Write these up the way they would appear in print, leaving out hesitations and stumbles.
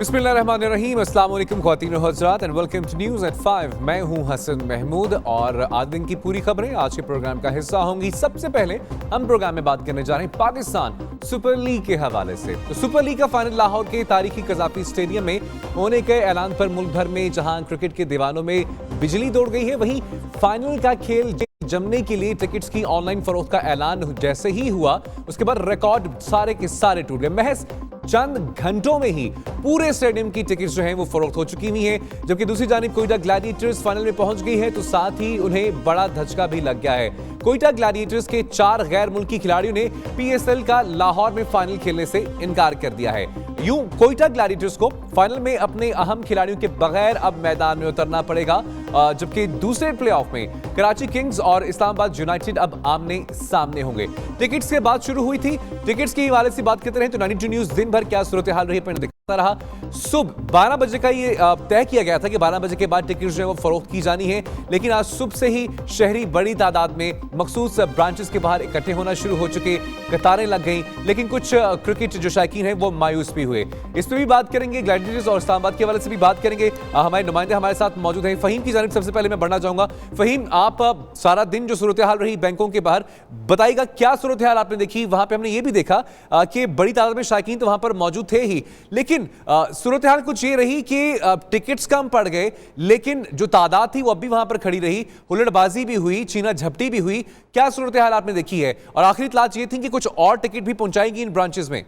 बिस्मिल्लाहिर्रहमानिर्रहीम, अस्सलाम वालेकुम ख्वातीन और हज़रात and welcome to news at 5। मैं हूं हसन महमूद और आज दिन की पूरी खबरें आज के प्रोग्राम का हिस्सा होंगी। सबसे पहले हम प्रोग्राम में बात करने जा रहे हैं पाकिस्तान सुपर लीग के हवाले से। तो सुपर लीग का फाइनल लाहौर के तारीखी कज़ाफी स्टेडियम में होने के ऐलान पर मुल्क भर में जहां क्रिकेट के दीवानों में बिजली दौड़ गई है, वहीं फाइनल का खेल जमने के लिए टिकट्स की ऑनलाइन फरोख्त का ऐलान जैसे ही हुआ, उसके बाद रिकॉर्ड सारे के सारे टूट गए। महज चंद घंटों में ही पूरे स्टेडियम की टिकट्स जो हैं वो फरोख्त हो चुकी हुई हैं। जबकि दूसरी जानिब कोयटा ग्लैडिएटर्स फाइनल में पहुंच गई है, तो साथ ही उन्हें बड़ा धचका भी लग गया है। कोयटा ग्लैडिएटर्स के 4 गैर मुल्की खिलाड़ियों ने पीएसएल का लाहौर में फाइनल खेलने से इनकार कर दिया है। यूं कोयटा ग्लैडिएटर्स को फाइनल में अपने अहम खिलाड़ियों के बगैर अब मैदान में उतरना पड़ेगा, जबकि दूसरे प्लेऑफ में कराची किंग्स और इस्लामाबाद यूनाइटेड अब आमने सामने होंगे। टिकट्स के बाद शुरू हुई थी। टिकट्स के हवाले से बात करते रहे तो 92 न्यूज़ दिन भर क्या सूरत हाल रही दिखाता रहा। सुबह 12 बजे का ये तय किया गया था कि 12 बजे के बाद टिकट्स जो है वो फरोख्त की जानी है, लेकिन आज सुबह से ही शहरी बड़ी तादाद में मखसूस ब्रांचेस के बाहर इकट्ठे होना शुरू हो चुके, कतारें लग गई। लेकिन कुछ क्रिकेट जो शौकीन हैं वो मायूस भी हुए। इस पर भी बात करेंगे, ग्लैडिएटर्स और इस्लामाबाद के हवाले से भी बात करेंगे। हमारे नुमाइंदे हमारे साथ मौजूद हैं। फहीम की जानिब सबसे पहले मैं बढ़ना चाहूंगा। फहीम, आप सारा दिन जो सूरत हाल रही बैंकों के बाहर, बताइएगा क्या सूरत हाल आपने देखी? वहां पे हमने ये भी देखा कि बड़ी तादाद में शौकीन तो वहां पर मौजूद थे ही, लेकिन सूरत हाल कुछ ये रही कि टिकट्स कम पड़ गए, लेकिन जो तादाद थी वो अब भी वहां पर खड़ी रही। हुल्लड़बाजी भी हुई, छीना झपटी भी हुई। क्या सूरत हाल आपने देखी है? और आखिरी इत्तलात ये थी कि कुछ और टिकट भी पहुंचाएंगी इन ब्रांचेस में।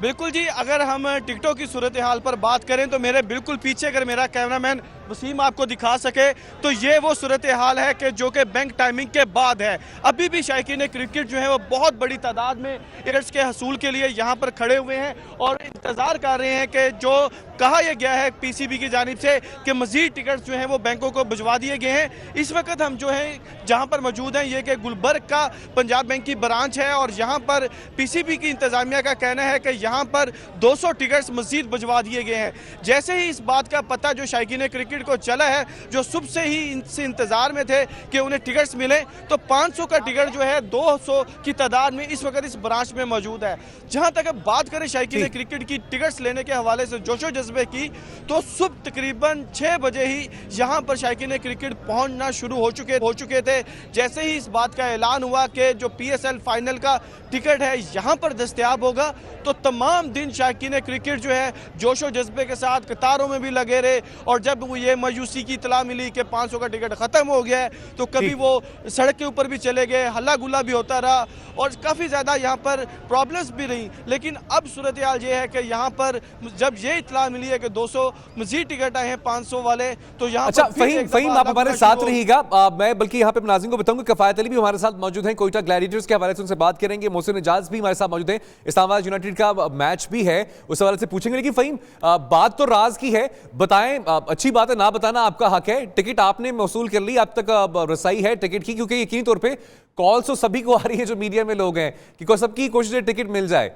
बिल्कुल जी, अगर हम टिकटों की सूरत हाल पर बात करें तो मेरे बिल्कुल पीछे अगर मेरा कैमरामैन वसीम आपको दिखा सके तो ये वो सूरत हाल है कि जो कि बैंक टाइमिंग के बाद है। अभी भी शायकीन क्रिकेट जो है वो बहुत बड़ी तादाद में टिकट्स के हसूल के लिए यहाँ पर खड़े हुए हैं और इंतज़ार कर रहे हैं कि जो कहा यह गया है पीसीबी की जानिब से कि मजीद टिकट्स जो हैं वो बैंकों को भिजवा दिए गए हैं। इस वक्त हम जो है जहाँ पर मौजूद हैं ये कि गुलबर्ग का पंजाब बैंक की ब्रांच है और यहाँ पर पीसीबी की इंतजामिया का कहना है कि यहाँ पर 200 टिकट्स मजीद भिजवा दिए गए हैं। जैसे ही इस बात का पता जो शायकीन क्रिकेट को चला है, जो सुबह से ही इनसे इंतजार में थे कि उन्हें टिकट्स मिले, तो 500 का टिकट जो है 200 की तादाद में इस वक्त इस ब्रांच में मौजूद है। जहां तक अब बात करें शायकीन क्रिकेट की टिकट्स लेने के हवाले से जोशो जज्बे की, तो सुबह तकरीबन 6 बजे ही यहां पर शायकीन क्रिकेट पहुंचना शुरू हो चुके थे। जैसे ही इस बात का ऐलान हुआ कि जो पीएसएल फाइनल का टिकट है यहां पर दस्तयाब होगा, तो तमाम दिन शायकीन क्रिकेट जो है जोशो जज्बे के साथ कतारों में भी लगे रहे। और जब ये मायूसी की इतला मिली कि 500 का टिकट खत्म हो गया है, तो कभी वो सड़क के ऊपर भी चले गए, हल्ला गुल्ला भी होता रहा और काफी ज्यादा यहाँ पर प्रॉब्लम्स भी रही। लेकिन अब सूरत हाल ये है कि यहाँ पर जब ये इतला मिली है कि 200 मजीद टिकट आए हैं 500 वाले, तो यहाँ अच्छा फहीम आप हमारे साथ रहिएगा। मैं बल्कि यहाँ पे नाज़रीन को बताऊंगा कफायत अली भी हमारे साथ मौजूद हैं, कोयटा ग्लैडिएटर्स के हवाले से उनसे बात करेंगे। मोहसिन इजाज भी हमारे साथ मौजूद हैं, इस्लामाबाद यूनाइटेड का मैच भी है, उस हवाले से पूछेंगे। लेकिन फहीम, बात तो राज की है, बताएं, अच्छी बात है, ना बताना आपका हक है। टिकट आपने मौसूल कर ली, अब तक रसाई है टिकट की? क्योंकि यकीनी तौर पे कॉल्स तो सभी को आ रही है जो मीडिया में लोग हैं कि सबकी कोशिश है टिकट मिल जाए।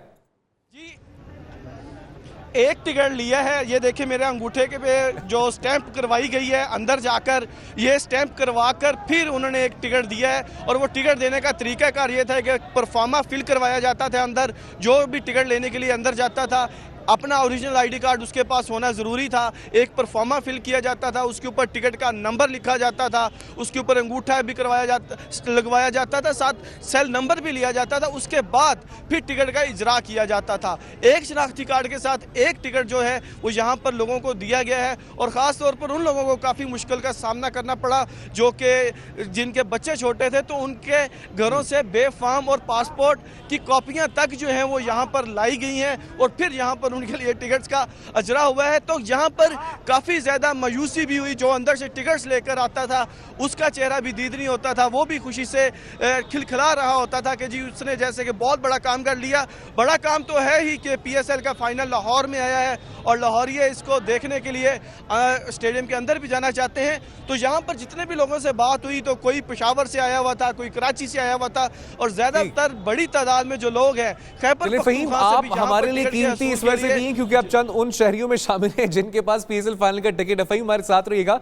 जी, एक टिकट लिया है, ये देखिए मेरे अंगूठे के पे जो स्टैंप करवाई गई है, अंदर जाकर ये स्टैंप करवाकर फिर उन्होंने एक टिकट दिया है। और वो टिकट देने का तरीकाकार ये था कि परफॉर्मा फिल करवाया जाता था। अंदर जो भी टिकट लेने के लिए अंदर जाता था अपना ओरिजिनल आईडी कार्ड उसके पास होना ज़रूरी था। एक परफॉर्मा फिल किया जाता था, उसके ऊपर टिकट का नंबर लिखा जाता था, उसके ऊपर अंगूठा भी लगवाया जाता था, साथ सेल नंबर भी लिया जाता था। उसके बाद फिर टिकट का इजरा किया जाता था। एक शनाख्ती कार्ड के साथ एक टिकट जो है वो यहाँ पर लोगों को दिया गया है। और ख़ास तौर पर उन लोगों को काफ़ी मुश्किल का सामना करना पड़ा जो कि जिनके बच्चे छोटे थे, तो उनके घरों से बेफाम और पासपोर्ट की कॉपियाँ तक जो हैं वो यहाँ पर लाई गई हैं और फिर यहाँ पर उनके लिए टिकट्स का अजरा हुआ है। तो यहाँ पर काफी ज्यादा मायूसी भी हुई। जो अंदर से टिकट्स लेकर आता था उसका चेहरा भी दीद नहीं होता था, वो भी खुशी से खिलखिला रहा होता था कि जी उसने जैसे कि बहुत बड़ा काम कर लिया। बड़ा काम तो है ही कि पीएसएल का फाइनल लाहौर में आया है और लाहौरिये इसको देखने के लिए स्टेडियम के अंदर भी जाना चाहते हैं। तो यहाँ पर जितने भी लोगों से बात हुई तो कोई पेशावर से आया हुआ था, कोई कराची से आया हुआ था और ज्यादातर बड़ी तादाद में जो लोग हैं खैबर पख्तूनख्वा से भी हमारे लिए कीमती इस वजह से नहीं है क्योंकि आप चंद उन शहरियों में शामिल हैं जिनके पास पीएसएल फाइनल का टिकट है। फहीम हमारे साथ रहिएगा,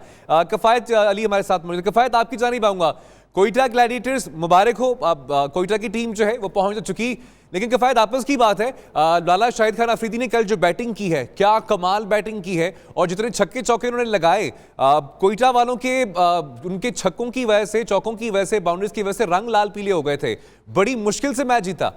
कफायत अली हमारे साथ मौजूद। कफायत, आपकी जानिब आऊंगा, कोयटा ग्लैडिएटर्स मुबारक हो, अब कोयटा की टीम जो है वो पहुंच चुकी। लेकिन किफायत आपस की बात है, लाला शाहिद खान अफरीदी ने कल जो बैटिंग की है, क्या कमाल बैटिंग की है, और जितने छक्के चौके उन्होंने लगाए, कोयटा वालों के उनके छक्कों की वजह से, चौकों की वजह से, बाउंड्रीज की वजह से रंग लाल पीले हो गए थे। बड़ी मुश्किल से मैच जीता।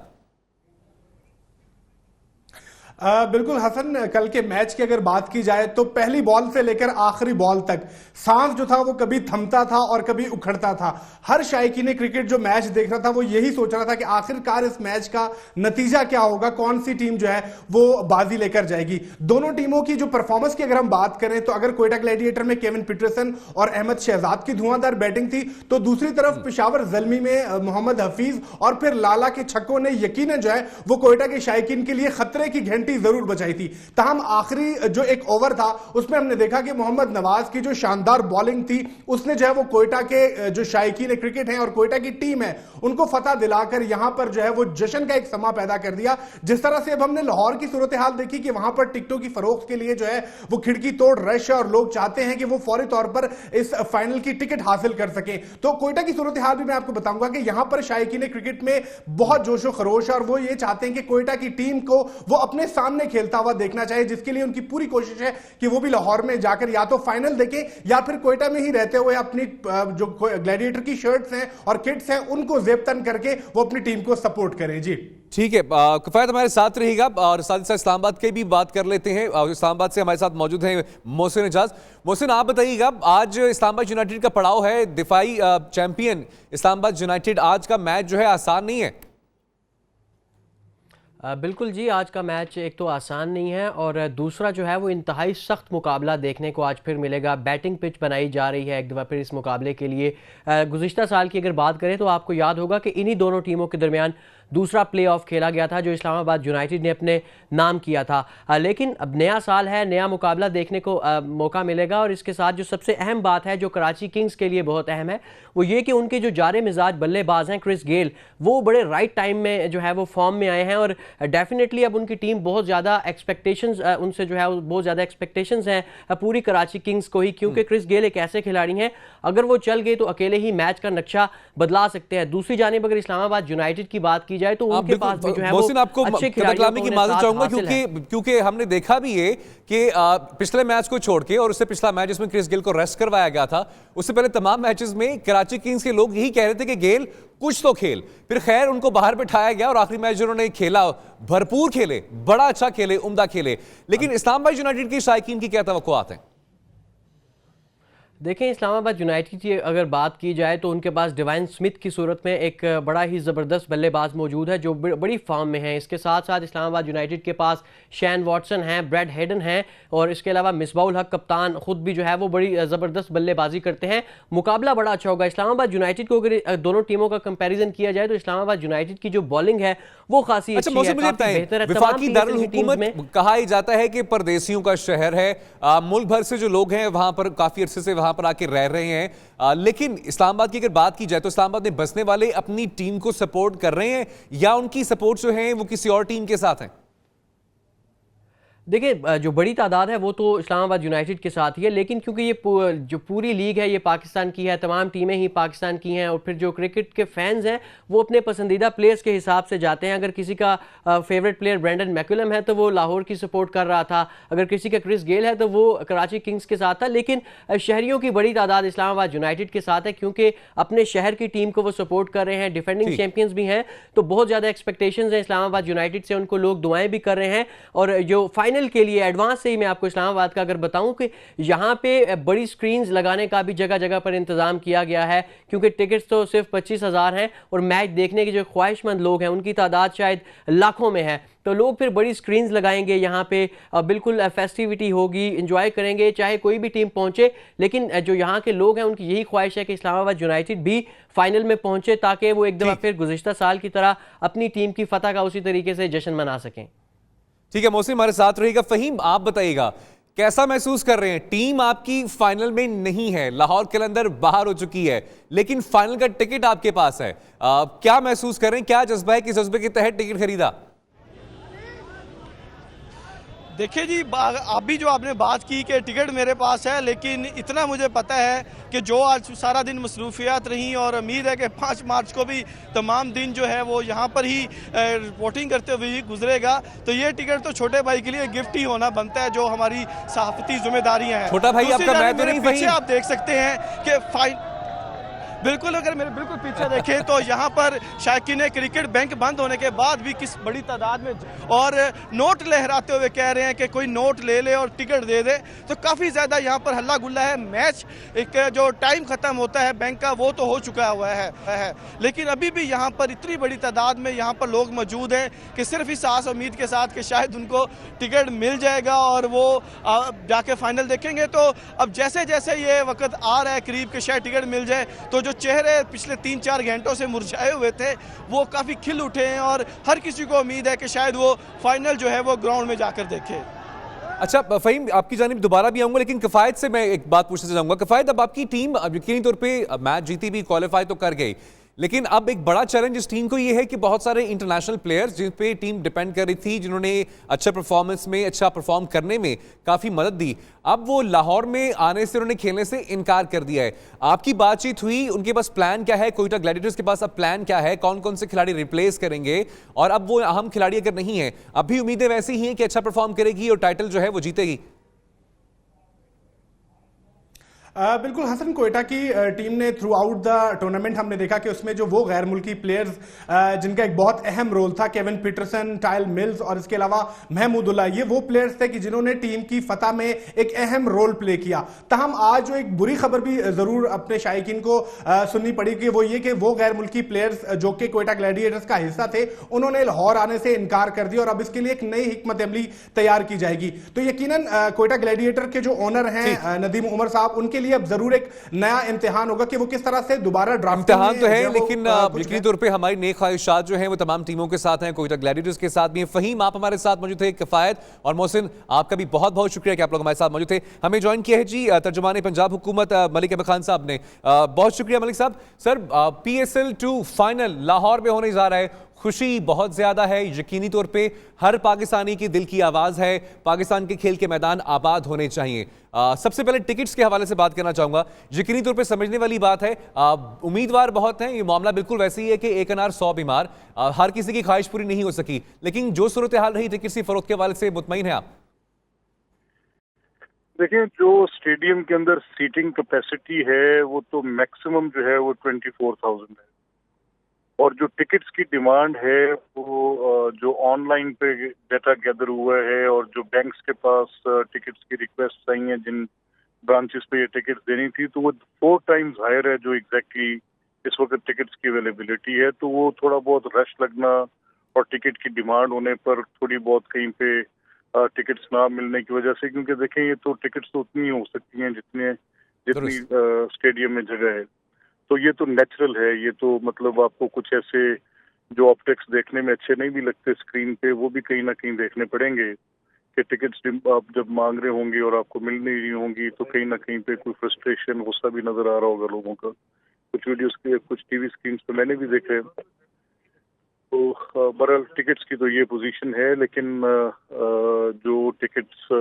बिल्कुल हसन, कल के मैच की अगर बात की जाए तो पहली बॉल से लेकर आखिरी बॉल तक सांस जो था वो कभी थमता था और कभी उखड़ता था। हर शायकीन क्रिकेट जो मैच देख रहा था वो यही सोच रहा था कि आखिरकार इस मैच का नतीजा क्या होगा, कौन सी टीम जो है वो बाजी लेकर जाएगी। दोनों टीमों की जो परफॉर्मेंस की अगर हम बात करें तो अगर कोयटा ग्लैडिएटर में केविन पीटरसन और अहमद शहजाद की धुआंधार बैटिंग थी, तो दूसरी तरफ पेशावर ज़ल्मी में मोहम्मद हफीज और फिर लाला के छक्कों ने यकीनन जो है वो कोयटा के शायकीन के लिए खतरे की घंटी जरूर बजाई थी। ताहम आखिरी जो एक ओवर था उसमें हमने देखा कि मोहम्मद नवाज की जो शानदार बॉलिंग थी उसने जो है वो कोयटा के जो शायकीन क्रिकेट हैं और कोयटा की टीम है उनको फतह दिलाकर यहां पर जो है वो जश्न का एक समा पैदा कर दिया। जिस तरह से अब हमने लाहौर की सूरत हाल देखी कि वहां पर टिकटों की फरोख्त के लिए जो है वो खिड़की तोड़ रश है और लोग चाहते हैं कि वो फौरी तौर पर इस फाइनल की टिकट हासिल कर सके। तो कोयटा की सूरत हाल भी मैं आपको बताऊंगा कि यहां पर शायकीन क्रिकेट में बहुत जोशो खरोश है और वो ये चाहते हैं कि कोयटा की टीम को वो अपने सामने खेलता हुआ देखना चाहिए, जिसके लिए उनकी पूरी कोशिश है कि वो भी लाहौर में जाकर या तो फाइनल देखें या फिर कोयटा में ही रहते हुए अपनी जो ग्लैडिएटर की शर्ट्स हैं और किट्स हैं उनको जेबतन करके वो अपनी टीम को सपोर्ट करें। जी ठीक है, किफायत हमारे साथ रहेगा और साथ ही साथ इस्लामाबाद की भी बात कर लेते हैं। इस्लामाबाद से हमारे साथ मौजूद हैं मोहसिन एजाज। मोहसिन, आप बताइएगा, आज इस्लामाबाद यूनाइटेड का पड़ाव है, दिफाई चैंपियन इस्लामाबाद यूनाइटेड। आज का मैच जो है आसान नहीं है। बिल्कुल जी, आज का मैच एक तो आसान नहीं है और दूसरा जो है वो इंतहाई सख्त मुकाबला देखने को आज फिर मिलेगा। बैटिंग पिच बनाई जा रही है एक दफ़ा फिर इस मुकाबले के लिए। गुज़िश्ता साल की अगर बात करें तो आपको याद होगा कि इन्हीं दोनों टीमों के दरमियान दूसरा प्लेऑफ खेला गया था जो इस्लामाबाद यूनाइटेड ने अपने नाम किया था। लेकिन अब नया साल है, नया मुकाबला देखने को मौका मिलेगा। और इसके साथ जो सबसे अहम बात है जो कराची किंग्स के लिए बहुत अहम है वो ये कि उनके जो जारे मिजाज बल्लेबाज हैं क्रिस गेल, वो बड़े राइट टाइम में जो है वो फॉर्म में आए हैं और डेफिनेटली अब उनकी टीम बहुत ज़्यादा एक्सपेक्टेशंस उनसे जो है बहुत ज़्यादा एक्सपेक्टेशंस हैं पूरी कराची किंग्स को ही, क्योंकि क्रिस गेल एक ऐसे खिलाड़ी हैं अगर वो चल गए तो अकेले ही मैच का नक्शा बदला सकते हैं। दूसरी जानिब अगर इस्लामाबाद यूनाइटेड की बात की जाए तो उनके पास भी जो है मोहसिन, आपको अच्छे खिलाड़ियों की माजरत चाहूंगा क्योंकि हमने देखा भी है कि पिछले मैच को छोड़ के और उससे पिछला मैच जिसमें क्रिस गेल को रेस्ट करवाया गया था, उससे पहले तमाम मैचेस में कराची किंग्स के लोग यही कह रहे थे कि गेल कुछ तो खेल। फिर खैर उनको बाहर बिठाया गया और आखिरी मैच जिन्होंने खेला भरपूर खेले, बड़ा अच्छा खेले, उम्दा खेले। लेकिन इस्लामाबाद यूनाइटेड की शायकीन की क्या तवक्कुआत हैं? देखें, इस्लामाबाद यूनाइटेड की अगर बात की जाए तो उनके पास डिवाइन स्मिथ की सूरत में एक बड़ा ही ज़बरदस्त बल्लेबाज मौजूद है जो बड़ी फॉर्म में है। इसके साथ साथ इस्लामाबाद यूनाइटेड के पास शैन वॉटसन हैं, ब्रैड हेडन हैं और इसके अलावा मिसबाउल हक कप्तान खुद भी जो है वो बड़ी ज़बरदस्त बल्लेबाजी करते हैं। मुकाबला बड़ा अच्छा होगा। इस्लामाबाद यूनाइटेड को अगर दोनों टीमों का कंपेरिजन किया जाए तो इस्लामाबाद यूनाइटेड की जो बॉलिंग है वो खासी अच्छी है, काफी बेहतर है। वफाकी दारुल हुकूमत कहा ही जाता है कि परदेसियों का शहर है, मुल्क भर से जो लोग हैं वहां पर काफी अरसे से वहां पर आके रह रहे हैं। लेकिन इस्लामाबाद की अगर बात की जाए तो इस्लामाबाद में बसने वाले अपनी टीम को सपोर्ट कर रहे हैं या उनकी सपोर्ट जो है वो किसी और टीम के साथ है? देखिए, जो बड़ी तादाद है वो तो इस्लामाबाद यूनाइटेड के साथ ही है, लेकिन क्योंकि ये जो पूरी लीग है ये पाकिस्तान की है, तमाम टीमें ही पाकिस्तान की हैं और फिर जो क्रिकेट के फैंस हैं वो अपने पसंदीदा प्लेयर्स के हिसाब से जाते हैं। अगर किसी का फेवरेट प्लेयर ब्रेंडन मैकुलम है तो वो लाहौर की सपोर्ट कर रहा था, अगर किसी का क्रिस गेल है तो वो कराची किंग्स के साथ था। लेकिन शहरियों की बड़ी तादाद इस्लामाबाद यूनाइटेड के साथ है क्योंकि अपने शहर की टीम को वो सपोर्ट कर रहे हैं, डिफेंडिंग चैंपियंस भी हैं, तो बहुत ज़्यादा एक्सपेक्टेशंस हैं इस्लामाबाद यूनाइटेड से, उनको लोग दुआएं भी कर रहे हैं। और जो फाइनल के लिए एडवांस से ही मैं आपको इस्लामाबाद का अगर बताऊं कि यहां पे बड़ी स्क्रीन्स लगाने का भी जगह जगह पर इंतजाम किया गया है क्योंकि टिकट्स तो सिर्फ 25,000 हैं और मैच देखने के जो ख्वाहिशमंद लोग हैं उनकी तादाद शायद लाखों में है। तो लोग फिर बड़ी स्क्रीन्स लगाएंगे यहाँ पे, बिल्कुल फेस्टिविटी होगी, एंजॉय करेंगे चाहे कोई भी टीम पहुंचे। लेकिन जो यहाँ के लोग हैं उनकी यही ख्वाहिश है कि इस्लामाबाद यूनाइटेड भी फाइनल में पहुंचे ताकि वो एक दफ़ा फिर गुज़िश्ता साल की तरह अपनी टीम की फतह का उसी तरीके से जश्न मना सकें। ठीक है, मोहसिन हमारे साथ रहेगा। फहीम, आप बताइएगा कैसा महसूस कर रहे हैं? टीम आपकी फाइनल में नहीं है, लाहौर कलंदर बाहर हो चुकी है, लेकिन फाइनल का टिकट आपके पास है। क्या महसूस कर रहे हैं? क्या जज्बा है कि जज्बे के तहत टिकट खरीदा? देखिए जी, अभी जो आपने बात की कि टिकट मेरे पास है, लेकिन इतना मुझे पता है कि जो आज सारा दिन मसरूफियात रहीं और उम्मीद है कि 5 मार्च को भी तमाम दिन जो है वो यहाँ पर ही रिपोर्टिंग करते हुए ही गुजरेगा। तो ये टिकट तो छोटे भाई के लिए गिफ्ट ही होना बनता है, जो हमारी सहाफती जिम्मेदारियां हैं। छोटा भाई दूसरी आपका मैं जानिब तो मेरे नहीं पीछे वही। आप देख सकते हैं कि बिल्कुल, अगर मेरे बिल्कुल पीछे देखें तो यहाँ पर शायकीन क्रिकेट बैंक बंद होने के बाद भी किस बड़ी तादाद में और नोट लहराते हुए कह रहे हैं कि कोई नोट ले ले और टिकट दे दे। तो काफ़ी ज़्यादा यहाँ पर हल्ला गुल्ला है। मैच एक जो टाइम ख़त्म होता है बैंक का, वो तो हो चुका हुआ है, लेकिन अभी भी यहाँ पर इतनी बड़ी तादाद में यहाँ पर लोग मौजूद हैं कि सिर्फ इस आस उम्मीद के साथ कि शायद उनको टिकट मिल जाएगा और वो जाके फाइनल देखेंगे। तो अब जैसे जैसे ये वक्त आ रहा है करीब के शायद टिकट मिल जाए, तो जो चेहरे पिछले 3-4 घंटों से मुरझाए हुए थे वो काफी खिल उठे हैं और हर किसी को उम्मीद है कि शायद वो फाइनल जो है वो ग्राउंड में जाकर देखे। अच्छा फहीम, आपकी जानिब दोबारा भी आऊंगा, लेकिन किफायत से मैं एक बात पूछना चाहूंगा। किफायत, अब आपकी टीम यकीनी तौर पे मैच जीती भी, क्वालिफाई तो कर गई, लेकिन अब एक बड़ा चैलेंज इस टीम को ये है कि बहुत सारे इंटरनेशनल प्लेयर्स जिन पे टीम डिपेंड कर रही थी, जिन्होंने अच्छा परफॉर्मेंस में, अच्छा परफॉर्म करने में काफ़ी मदद दी, अब वो लाहौर में आने से, उन्होंने खेलने से इनकार कर दिया है। आपकी बातचीत हुई, उनके पास प्लान क्या है? कोयटा ग्लैडिएटर्स के पास अब प्लान क्या है? कौन कौन से खिलाड़ी रिप्लेस करेंगे? और अब वो अहम खिलाड़ी अगर नहीं है, अब भी उम्मीदें वैसी ही हैं कि अच्छा परफॉर्म करेगी और टाइटल जो है वो जीतेगी? बिल्कुल हसन, कोयटा की टीम ने थ्रू आउट द टूर्नामेंट हमने देखा कि उसमें जो वो गैर मुल्की प्लेयर्स जिनका एक बहुत अहम रोल था, केविन पीटरसन, टाइल मिल्स और इसके अलावा महमूदुल्लाह, ये वो प्लेयर्स थे कि जिन्होंने टीम की फतह में एक अहम रोल प्ले किया। तहम आज जो एक बुरी खबर भी जरूर अपने शायकीन को सुननी पड़ी कि वो ये कि वो गैर मुल्की प्लेयर्स जो कि कोयटा ग्लैडिएटर्स का हिस्सा थे, उन्होंने लाहौर आने से इनकार कर दिया और अब इसके लिए एक नई हिकमत अमली तैयार की जाएगी। तो यकीनन कोयटा ग्लैडिएटर के जो ओनर हैं नदीम उमर साहब, उनके लिए अब जरूर एक नया इम्तिहान होगा कि वो किस तरह से दोबारा ड्राफ्टिंग इम्तिहान तो है, लेकिन यकीनी तौर पे हमारी नेक ख्वाहिशात जो हैं वो तमाम टीमों के साथ हैं, कोयटा ग्लैडिएटर्स के साथ भी हैं। फहीम, आप हमारे साथ मौजूद थे, किफायत और मोहसिन, आपका भी बहुत बहुत शुक्रिया कि आप लोग हमारे साथ मौजूद थे। हमें ज्वाइन किया है जी तर्जुमान पंजाब हुकूमत मलिक अहमद खान साहब ने। बहुत शुक्रिया मलिक साहब। सर, PSL 2 फाइनल लाहौर में होने जा रहा है, खुशी बहुत ज्यादा है, यकीनी तौर पे हर पाकिस्तानी की दिल की आवाज है, पाकिस्तान के खेल के मैदान आबाद होने चाहिए। सबसे पहले टिकट्स के हवाले से बात करना चाहूंगा। यकीनी तौर पे समझने वाली बात है, उम्मीदवार बहुत हैं, ये मामला बिल्कुल वैसे ही है कि एक अनार 100 बीमार, हर किसी की ख्वाहिश पूरी नहीं हो सकी, लेकिन जो सूरत हाल रही टिकट्स की फरोख्त के हवाले से मुतमईन है आप? देखिए, जो स्टेडियम के अंदर सीटिंग कैपेसिटी है वो तो मैक्सिमम जो है वो 24,000 है, और जो टिकट्स की डिमांड है वो जो ऑनलाइन पे डाटा गैदर हुआ है और जो बैंक्स के पास टिकट्स की रिक्वेस्ट आई हैं, जिन ब्रांचेस पे ये टिकट्स देनी थी, तो वो 4 टाइम्स हायर है जो एग्जैक्टली इस वक्त टिकट्स की अवेलेबिलिटी है। तो वो थोड़ा बहुत रश लगना और टिकट की डिमांड होने पर थोड़ी बहुत कहीं पे टिकट्स ना मिलने की वजह से, क्योंकि देखें ये तो टिकट्स तो उतनी हो सकती हैं जितनी स्टेडियम में जगह है, तो ये तो नेचुरल है। ये तो मतलब आपको कुछ ऐसे जो ऑप्टिक्स देखने में अच्छे नहीं भी लगते स्क्रीन पे, वो भी कहीं ना कहीं देखने पड़ेंगे कि टिकट्स आप जब मांग रहे होंगे और आपको मिल नहीं रही होंगी, तो कहीं ना कहीं पे कोई फ्रस्ट्रेशन, गुस्सा भी नजर आ रहा होगा लोगों का। कुछ वीडियोस के, कुछ टीवी स्क्रीन पे मैंने भी देखे। तो बहरहाल टिकट्स की तो ये पोजीशन है, लेकिन जो टिकट्स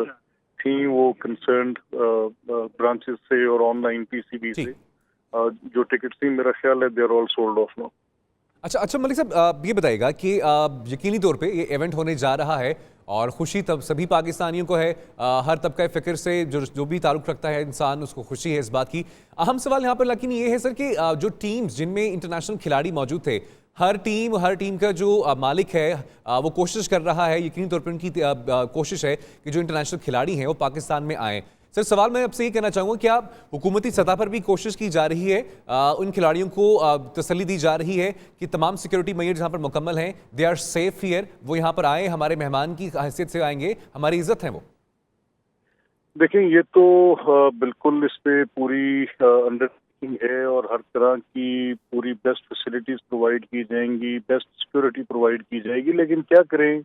थी वो कंसर्न्ड ब्रांचेस से और ऑनलाइन PCB से जो टिकट्स थी, मेरा ख्याल है they are all sold off now. अच्छा मलिक साहब, ये बताइएगा कि यकीनी तौर पे ये इवेंट होने जा रहा है और खुशी तब सभी पाकिस्तानियों को है, हर तबका फ़िक्र से जो भी ताल्लुक़ रखता है इंसान, उसको खुशी है इस बात की। अहम सवाल यहाँ पर लेकिन ये है सर कि जो टीम्स जिनमें इंटरनेशनल खिलाड़ी मौजूद थे, हर टीम का जो मालिक है वो कोशिश कर रहा है, यकीनी तौर पर उनकी कोशिश है कि जो इंटरनेशनल खिलाड़ी हैं वो पाकिस्तान में आएँ। सर, सवाल मैं आपसे ये कहना चाहूँगा, क्या हुकूमती सतह पर भी कोशिश की जा रही है, उन खिलाड़ियों को तसल्ली दी जा रही है कि तमाम सिक्योरिटी मेजर्स यहाँ पर मुकम्मल हैं, दे आर सेफ हियर, वो यहाँ पर आए, हमारे मेहमान की हैसियत से आएंगे, हमारी इज्जत है वो? देखें, ये तो बिल्कुल इस पे पूरी अंडरटेकिंग है और हर तरह की पूरी बेस्ट फैसिलिटीज प्रोवाइड की जाएंगी, बेस्ट सिक्योरिटी प्रोवाइड की जाएगी, लेकिन क्या करें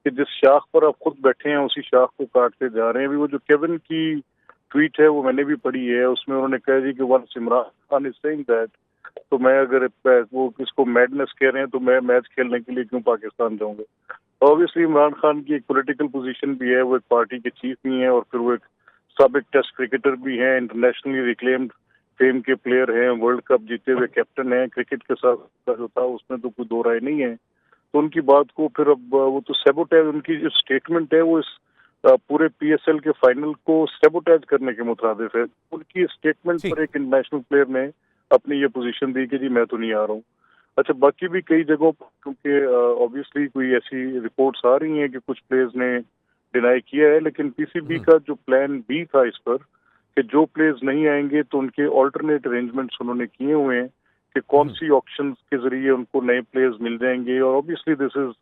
कि जिस शाख पर आप खुद बैठे हैं उसी शाख को काटते जा रहे हैं। अभी वो जो केविन की ट्वीट है वो मैंने भी पढ़ी है, उसमें उन्होंने कहा जी कि once Imran Khan is saying that, तो मैं अगर वो इसको मैडनेस कह रहे हैं तो मैं मैच खेलने के लिए क्यों पाकिस्तान जाऊंगा। ऑब्वियसली इमरान खान की एक पॉलिटिकल पोजीशन भी है, वो एक पार्टी के चीफ भी हैं और फिर वो एक साबिक टेस्ट क्रिकेटर भी हैं, इंटरनेशनली रिक्लेम्ड फेम के प्लेयर हैं, वर्ल्ड कप जीते हुए कैप्टन हैं। क्रिकेट के साथ जो था उसमें तो कोई दो राय नहीं है। तो उनकी बात को फिर अब वो तो सैबोटेज, उनकी जो स्टेटमेंट है वो इस पूरे पीएसएल के फाइनल को सैबोटेज करने के मुताबिक है। उनकी स्टेटमेंट पर एक इंटरनेशनल प्लेयर ने अपनी ये पोजीशन दी कि जी मैं तो नहीं आ रहा हूँ। अच्छा, बाकी भी कई जगहों पर, क्योंकि ऑब्वियसली कोई ऐसी रिपोर्ट्स आ रही हैं कि कुछ प्लेयर्स ने डिनाई किया है, लेकिन पीसीबी का जो प्लान बी था इस पर कि जो प्लेयर्स नहीं आएंगे तो उनके ऑल्टरनेट अरेंजमेंट्स उन्होंने किए हुए हैं कि कौन सी ऑक्शंस के जरिए उनको नए प्लेयर्स मिल जाएंगे। और obviously this is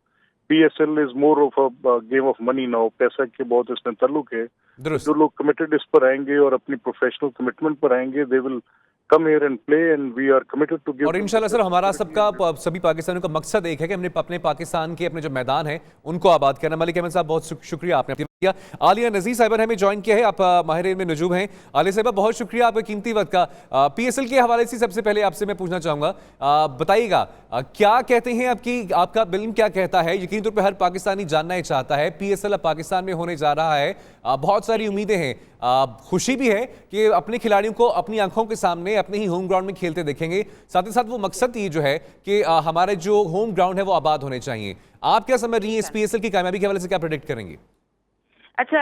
PSL is more of a game of money now, पैसा के बहुत इसमें ताल्लुक है। जो लोग कमिटेड इस पर आएंगे और अपनी प्रोफेशनल कमिटमेंट पर आएंगे, they will come here and play and we are committed to give। और इंशाल्लाह सर, हमारा सबका, सभी पाकिस्तानियों का मकसद एक है कि हमने अपने पाकिस्तान के अपने जो मैदान है उनको आबाद करना। मलिक अहमद साहब, बहुत शुक्रिया आपने किया। आलिया नज़ीर साहिबा ने हमें ज्वाइन किया है, आप माहिर इल्म नजूम हैं। आलिया साहिबा, बहुत शुक्रिया आपका कीमती वक्त का। पीएसएल के हवाले से सबसे पहले आपसे मैं पूछना चाहूँगा, बताइएगा क्या कहते हैं आपका बिल्म क्या कहता है? यकीन तौर पर हर पाकिस्तानी जानना ही चाहता है। पीएसएल अब पाकिस्तान में होने जा रहा है, बहुत सारी उम्मीदें हैं, खुशी भी है कि अपने खिलाड़ियों को अपनी आंखों के सामने अपने ही होम ग्राउंड में खेलते देखेंगे। साथ ही साथ वो मकसद ये जो है कि हमारे जो होम ग्राउंड है वो आबाद होने चाहिए। आप क्या समझ रही हैं इस पीएसएल की कामयाबी के हवाले से, क्या प्रेडिक्ट करेंगे? अच्छा,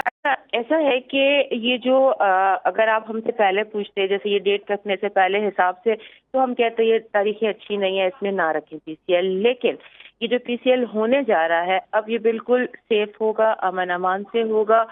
ऐसा है कि ये जो अगर आप हमसे पहले पूछते, जैसे ये डेट रखने से पहले हिसाब से, तो हम कहते ये तारीखें अच्छी नहीं है, इसमें ना रखें पीसीएल। लेकिन ये जो पीसीएल होने जा रहा है अब ये बिल्कुल सेफ होगा, अमन अमान से होगा,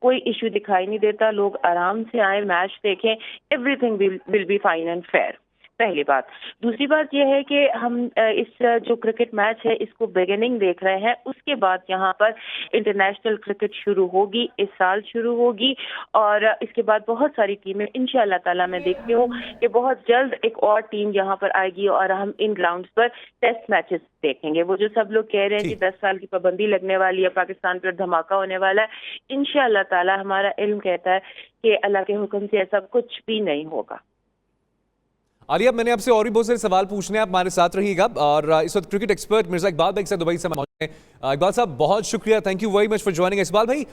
कोई इशू दिखाई नहीं देता। लोग आराम से आए, मैच देखें, everything will be fine and fair. पहली बात। दूसरी बात यह है कि हम इस जो क्रिकेट मैच है इसको बिगिनिंग देख रहे हैं, उसके बाद यहाँ पर इंटरनेशनल क्रिकेट शुरू होगी, इस साल शुरू होगी और इसके बाद बहुत सारी टीमें इंशाल्लाह ताला मैं देखती हूँ कि बहुत जल्द एक और टीम यहाँ पर आएगी और हम इन ग्राउंड्स पर टेस्ट मैचेस देखेंगे। वो जो सब लोग कह रहे हैं कि 10 साल की पाबंदी लगने वाली है, पाकिस्तान पर धमाका होने वाला है, इंशाल्लाह ताला हमारा इल्म कहता है कि अल्लाह के हुक्म से ऐसा कुछ भी नहीं होगा। आलिया, मैंने आपसे और भी बहुत सारे सवाल पूछने हैं, आप हमारे साथ रहिएगा। और इस वक्त क्रिकेट एक्सपर्ट मिर्जा इकबाल भाई दुबई से मौजूद हैं। इकबाल साहब, बहुत शुक्रिया, thank you very much for joining. Iqbal भाई,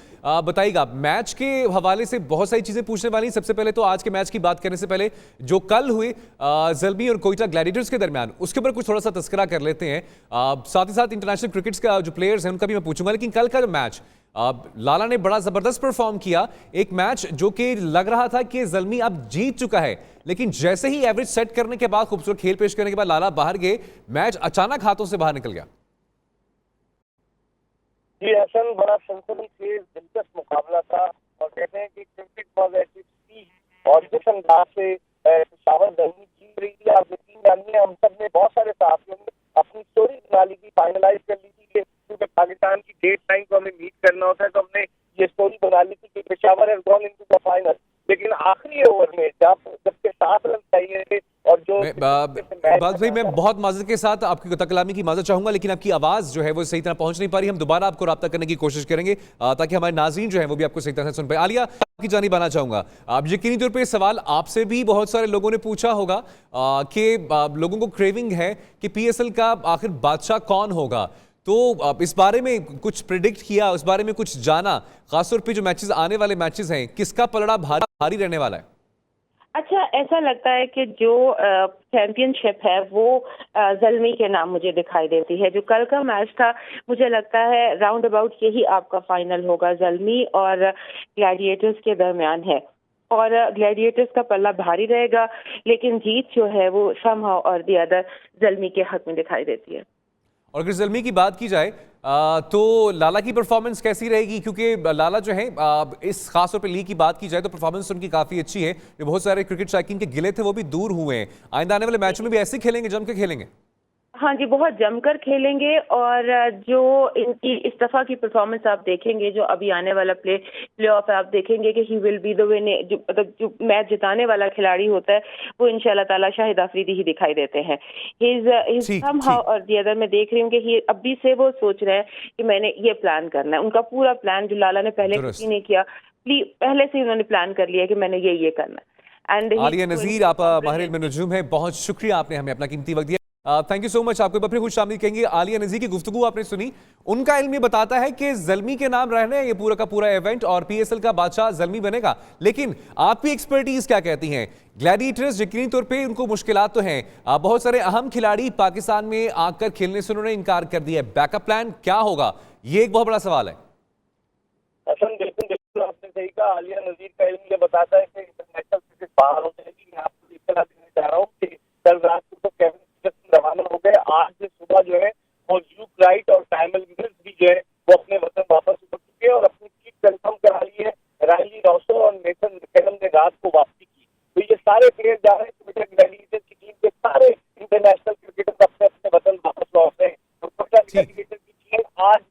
बताइएगा, मैच के हवाले से बहुत सारी चीज़ें पूछने वाली। सबसे पहले तो आज के मैच की बात करने से पहले जो कल हुए ज़ल्मी और कोयटा ग्लैडिएटर्स के दरमियान, उसके ऊपर कुछ थोड़ा सा तस्करा कर लेते हैं। साथ ही साथ इंटरनेशनल क्रिकेट्स का जो प्लेयर्स हैं उनका भी मैं पूछूंगा। लेकिन कल का जो मैच, लाला ने बड़ा जबरदस्त परफॉर्म किया। एक मैच जो कि लग रहा था कि ज़ल्मी अब जीत चुका है, लेकिन जैसे ही एवरेज सेट करने के बाद, खूबसूरत खेल पेश करने के बाद लाला बाहर गए, मैच अचानक हाथों से बाहर निकल गया। जी हसन, बड़ा सनसनीखेज दिलचस्प मुकाबला था और कहते हैं कि क्रिकेट वाज ऐसी थी और जिस अंदाज से पेशावर ज़ल्मी जीत रही थी, आप यकीन जानिए हम सब ने, बहुत सारे साथियों ने अपनी स्टोरी बना ली थी, फाइनलाइज कर ली थी कि क्योंकि पाकिस्तान की डेट टाइम को हमें मीट करना होता है, तो हमने ये स्टोरी बना ली थी कि Peshawar has gone into the final. लेकिन आखिरी ओवर में जबकि 7 रन चाहिए थे और जो भाई, मैं बहुत माजरत के साथ आपकी तकलामी की माजरत चाहूंगा, लेकिन आपकी आवाज़ जो है वो सही तरह पहुंच नहीं पा रही। हम दोबारा आपको रब्ता करने की कोशिश करेंगे ताकि हमारे नाज़रीन जो है वो भी आपको सही तरह से सुन पाए। आलिया, आपकी जानिब आना चाहूंगा। आप यकीनी तौर पर सवाल आपसे भी बहुत सारे लोगों ने पूछा होगा कि लोगों को क्रेविंग है कि पीएसएल का आखिर बादशाह कौन होगा। तो इस बारे में कुछ प्रिडिक्ट किया, उस बारे में कुछ जाना, खासतौर पे जो मैचेस, आने वाले मैचेस हैं, किसका पलड़ा भारी रहने वाला है? अच्छा, ऐसा लगता है कि जो चैंपियनशिप है वो ज़ल्मी के नाम मुझे दिखाई देती है। जो कल का मैच था, मुझे लगता है राउंड अबाउट यही आपका फाइनल होगा, ज़ल्मी और ग्लैडिएटर्स के दरमियान है और ग्लैडिएटर्स का पल्ला भारी रहेगा, लेकिन जीत जो है वो समहाउ और द अदर ज़ल्मी के हक में दिखाई देती है। और अगर ज़ल्मी की बात की जाए तो लाला की परफॉर्मेंस कैसी रहेगी? क्योंकि लाला जो है, इस खास तौर पे लीग की बात की जाए तो परफॉर्मेंस उनकी काफ़ी अच्छी है। जो बहुत सारे क्रिकेट शौकीन के गिले थे वो भी दूर हुए हैं। आइंदा आने वाले मैचों में भी ऐसे खेलेंगे, जम के खेलेंगे? हाँ जी, बहुत जमकर खेलेंगे और जो इनकी इस दफ़ा की परफॉर्मेंस आप देखेंगे, जो अभी आने वाला प्ले ऑफ है, आप देखेंगे कि he will be the winner. जो मतलब जो मैच जिताने वाला खिलाड़ी होता है वो इंशाल्लाह ताला शाहिद आफरीदी ही दिखाई देते हैं। समहाउ और द अदर मैं देख रही हूँ कि अभी से वो सोच रहे हैं कि मैंने ये प्लान करना है। उनका पूरा प्लान जो लाला ने पहले किसी ने किया, पहले से उन्होंने प्लान कर लिया कि मैंने ये करना है। आलिया नज़ीर, आप माहिर इल्म नजूम हैं, बहुत शुक्रिया, आपने हमें अपना कीमती वक्त दिया। Thank you so much. आपको अपनी खुश आमदीद कहेंगे। आलिया नजी की गुफ्तगू आपने सुनी, उनका इल्म ये बताता है कि जल्मी के नाम रहने ये पूरा का पूरा इवेंट और पीएसएल का बादशाह जल्मी बनेगा। लेकिन आपकी एक्सपर्टीज क्या कहती हैं? ग्लैडिएटर्स यकीनी तौर पे उनको मुश्किलात तो हैं, बहुत सारे अहम खिलाड़ी पाकिस्तान में आकर खेलने से उन्होंने इनकार कर दिया है। बैकअप प्लान क्या होगा, ये एक बहुत बड़ा सवाल है। बिल्कुल आपने सही कहा। आलिया नजीर का इल्म ये बताता है कि इंटरनेशनल क्रिकेट बाहर हो जाएगी। मैं आपको इतना देना चाह रहा हूँ कि कल रात को तो केविन पीटरसन रवाना हो गए। आज से सुबह जो है वो ल्यूक राइट और टाइमल विलियम्स भी जो है वो अपने वतन वापस उतर चुके हैं और अपनी सीट कंफर्म करा ली है। रायली रॉसो और नेथन मैकलम ने रात को वापसी की। तो ये सारे प्लेयर जा रहे हैं क्रिकेट ग्लैडिएटर्स की टीम के, सारे इंटरनेशनल क्रिकेटर अपने अपने वतन वापस लौट रहे हैं। तो कोटा ग्लैडिएटर की टीम आज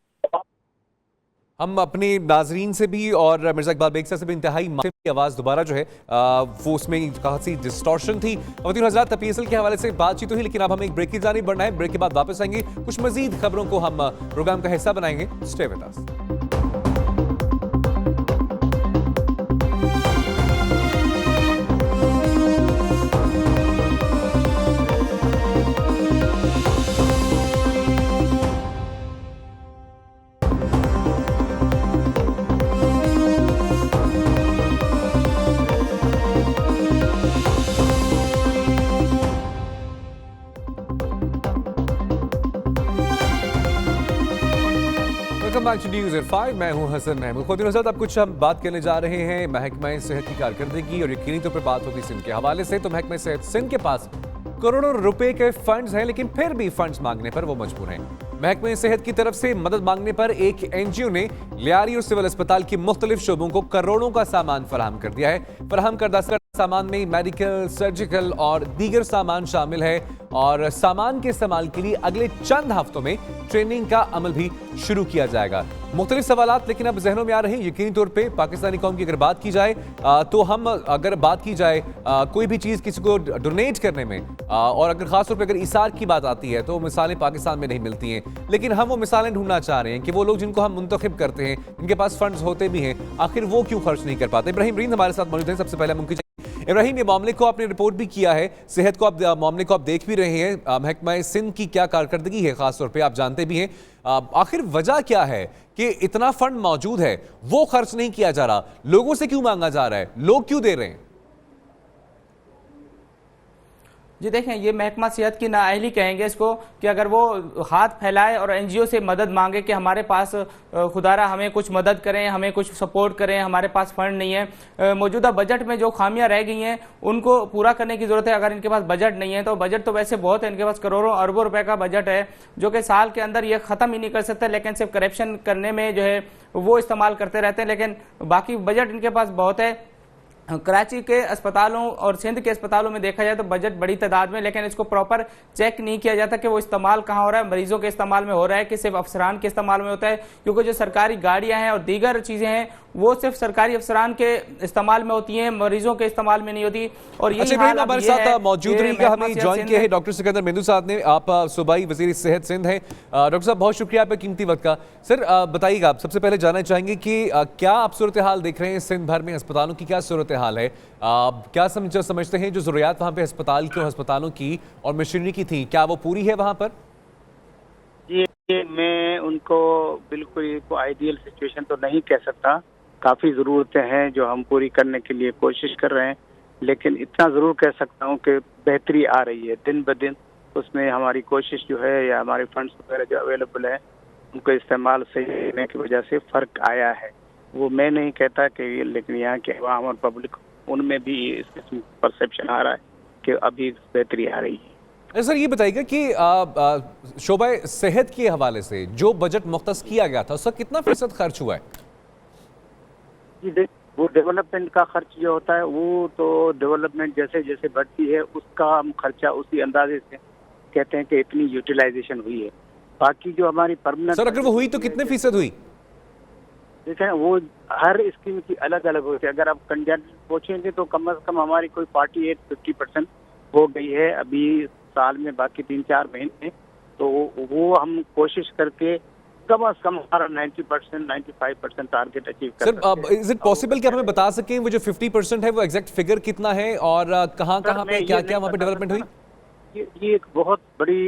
हम अपने नाजरीन से भी और मिर्जा इकबाल बेग साहब से भी इंतहाई माफी की आवाज़ दोबारा जो है वो उसमें काफ़ी डिस्टॉर्शन थी। खवातीन हज़रात, पीएसएल के हवाले से बातचीत हुई, लेकिन अब हमें एक ब्रेक की जानिब बढ़ना है। ब्रेक के बाद वापस आएंगे, कुछ मजीद खबरों को हम प्रोग्राम का हिस्सा बनाएंगे। Stay with us. News at 5, मैं हूं हसन महमूद। खुद अब कुछ हम बात करने जा रहे हैं महकमा सेहत की कारकर्दगी और यकीनी तौर पर बात होगी सिंध के हवाले से। तो महकमा सेहत सिंध के पास करोड़ों रुपए के फंड्स हैं, लेकिन फिर भी फंड्स मांगने पर वो मजबूर हैं। महकमा सेहत की तरफ से मदद मांगने पर एक एनजीओ ने लियारी और सिविल अस्पताल की मुख्तलिफ शोबों को करोड़ों का सामान फराहम कर दिया है। फराहम करदा सामान में मेडिकल, सर्जिकल और दीगर सामान शामिल है और सामान के इस्तेमाल के लिए अगले चंद हफ्तों में ट्रेनिंग का अमल भी शुरू किया जाएगा। मुख्तलिफ सवालात लेकिन अब जहनों में आ रहे हैं। यकीनी तौर पे पाकिस्तानी कौम की अगर बात की जाए तो हम अगर बात की जाए कोई भी चीज़ किसी को डोनेट करने में और अगर खास तौर पे अगर इसार की बात आती है तो मिसालें पाकिस्तान में नहीं मिलती हैं, लेकिन हम वो मिसालें ढूंढना चाह रहे हैं कि वो लोग जिनको हम मुंतखब करते हैं, जिनके पास फंड्स होते भी हैं, आखिर वो क्यों खर्च नहीं कर पाते। इब्राहिम रीन हमारे साथ मौजूद हैं। सबसे पहले मुमकिन इब्राहिम, ये मामले को आपने रिपोर्ट भी किया है, सेहत को आप मामले को आप देख भी रहे हैं, महकमा सिंध की क्या कारकर्दगी है खास तौर पे आप जानते भी हैं, आखिर वजह क्या है कि इतना फंड मौजूद है वो खर्च नहीं किया जा रहा, लोगों से क्यों मांगा जा रहा है, लोग क्यों दे रहे हैं? जी देखें, ये महकमा सेहत की नाअहली कहेंगे इसको कि अगर वो हाथ फैलाए और एनजीओ से मदद मांगे कि हमारे पास खुदारा हमें कुछ मदद करें, हमें कुछ सपोर्ट करें, हमारे पास फंड नहीं है। मौजूदा बजट में जो खामियां रह गई हैं उनको पूरा करने की जरूरत है। अगर इनके पास बजट नहीं है तो बजट तो वैसे बहुत है, इनके पास करोड़ों अरबों रुपए का बजट है जो कि साल के अंदर ये खत्म ही नहीं कर सकते, लेकिन सिर्फ करप्शन करने में जो है वो इस्तेमाल करते रहते हैं। लेकिन बाकी बजट इनके पास बहुत है। कराची के अस्पतालों और सिंध के अस्पतालों में देखा जाए तो बजट बड़ी तादाद में, लेकिन इसको प्रॉपर चेक नहीं किया जाता कि वो इस्तेमाल कहाँ हो रहा है, मरीजों के इस्तेमाल में हो रहा है कि सिर्फ अफसरान के इस्तेमाल में होता है, क्योंकि जो सरकारी गाड़ियां हैं और दीगर चीजें हैं वो सिर्फ सरकारी अफसरान के इस्तेमाल में होती हैं, मरीजों के इस्तेमाल में नहीं होती। और यही हाल हमारे साथ मौजूद रहिएगा, हमें ज्वाइन किया है डॉक्टर सिकंदर मेंदू साहब ने, आप सूबाई वजीर सेहत सिंध हैं। डॉक्टर साहब बहुत शुक्रिया आपका कीमती वक्त का। सर बताइएगा, आप सबसे पहले जानना चाहेंगे कि क्या आप सूरत हाल देख रहे हैं सिंध भर में, अस्पतालों की क्या सूरत हाल है, क्या समझते हैं जो जरूरियात वहाँ पे अस्पताल की और अस्पतालों की और मशीनरी की थी, क्या वो पूरी है वहाँ पर? ये मैं उनको बिल्कुल आइडियल सिचुएशन तो नहीं कह सकता, काफ़ी ज़रूरतें हैं जो हम पूरी करने के लिए कोशिश कर रहे हैं, लेकिन इतना ज़रूर कह सकता हूँ कि बेहतरी आ रही है दिन ब दिन। उसमें हमारी कोशिश जो है या हमारे फंड्स वगैरह जो अवेलेबल है उनको इस्तेमाल सही करने की वजह से फ़र्क आया है। वो मैं नहीं कहता कि, लेकिन यहाँ के अवाम और पब्लिक उनमें भी इस किस्म परसेप्शन आ रहा है कि अभी बेहतरी आ रही है। सर ये बताइएगा कि शोबा सेहत के हवाले से जो बजट मुख्तस किया गया था उसका कितना फीसद खर्च हुआ है? जी वो डेवलपमेंट का खर्च जो होता है वो तो डेवलपमेंट जैसे जैसे बढ़ती है उसका हम खर्चा उसी अंदाजे से कहते हैं कि इतनी यूटिलाइजेशन हुई है। बाकी जो हमारी परमानेंट, सर अगर वो हुई तो कितने फीसद हुई? देखें वो हर स्कीम की अलग अलग होती है। अगर आप कंजेंट पूछेंगे तो कम से कम हमारी कोई 48-50% हो गई है अभी साल में, बाकी 3-4 महीने। तो वो हम कोशिश करके कम से कम हमारा 90%, 95% टारगेट अचीव कर सकते हैं। सर इज इट पॉसिबल कि आप हमें बता सकें वो जो 50% है वो एग्जैक्ट फिगर कितना है और कहाँ पे क्या क्या वहाँ पे डेवलपमेंट हुई? ये एक बहुत बड़ी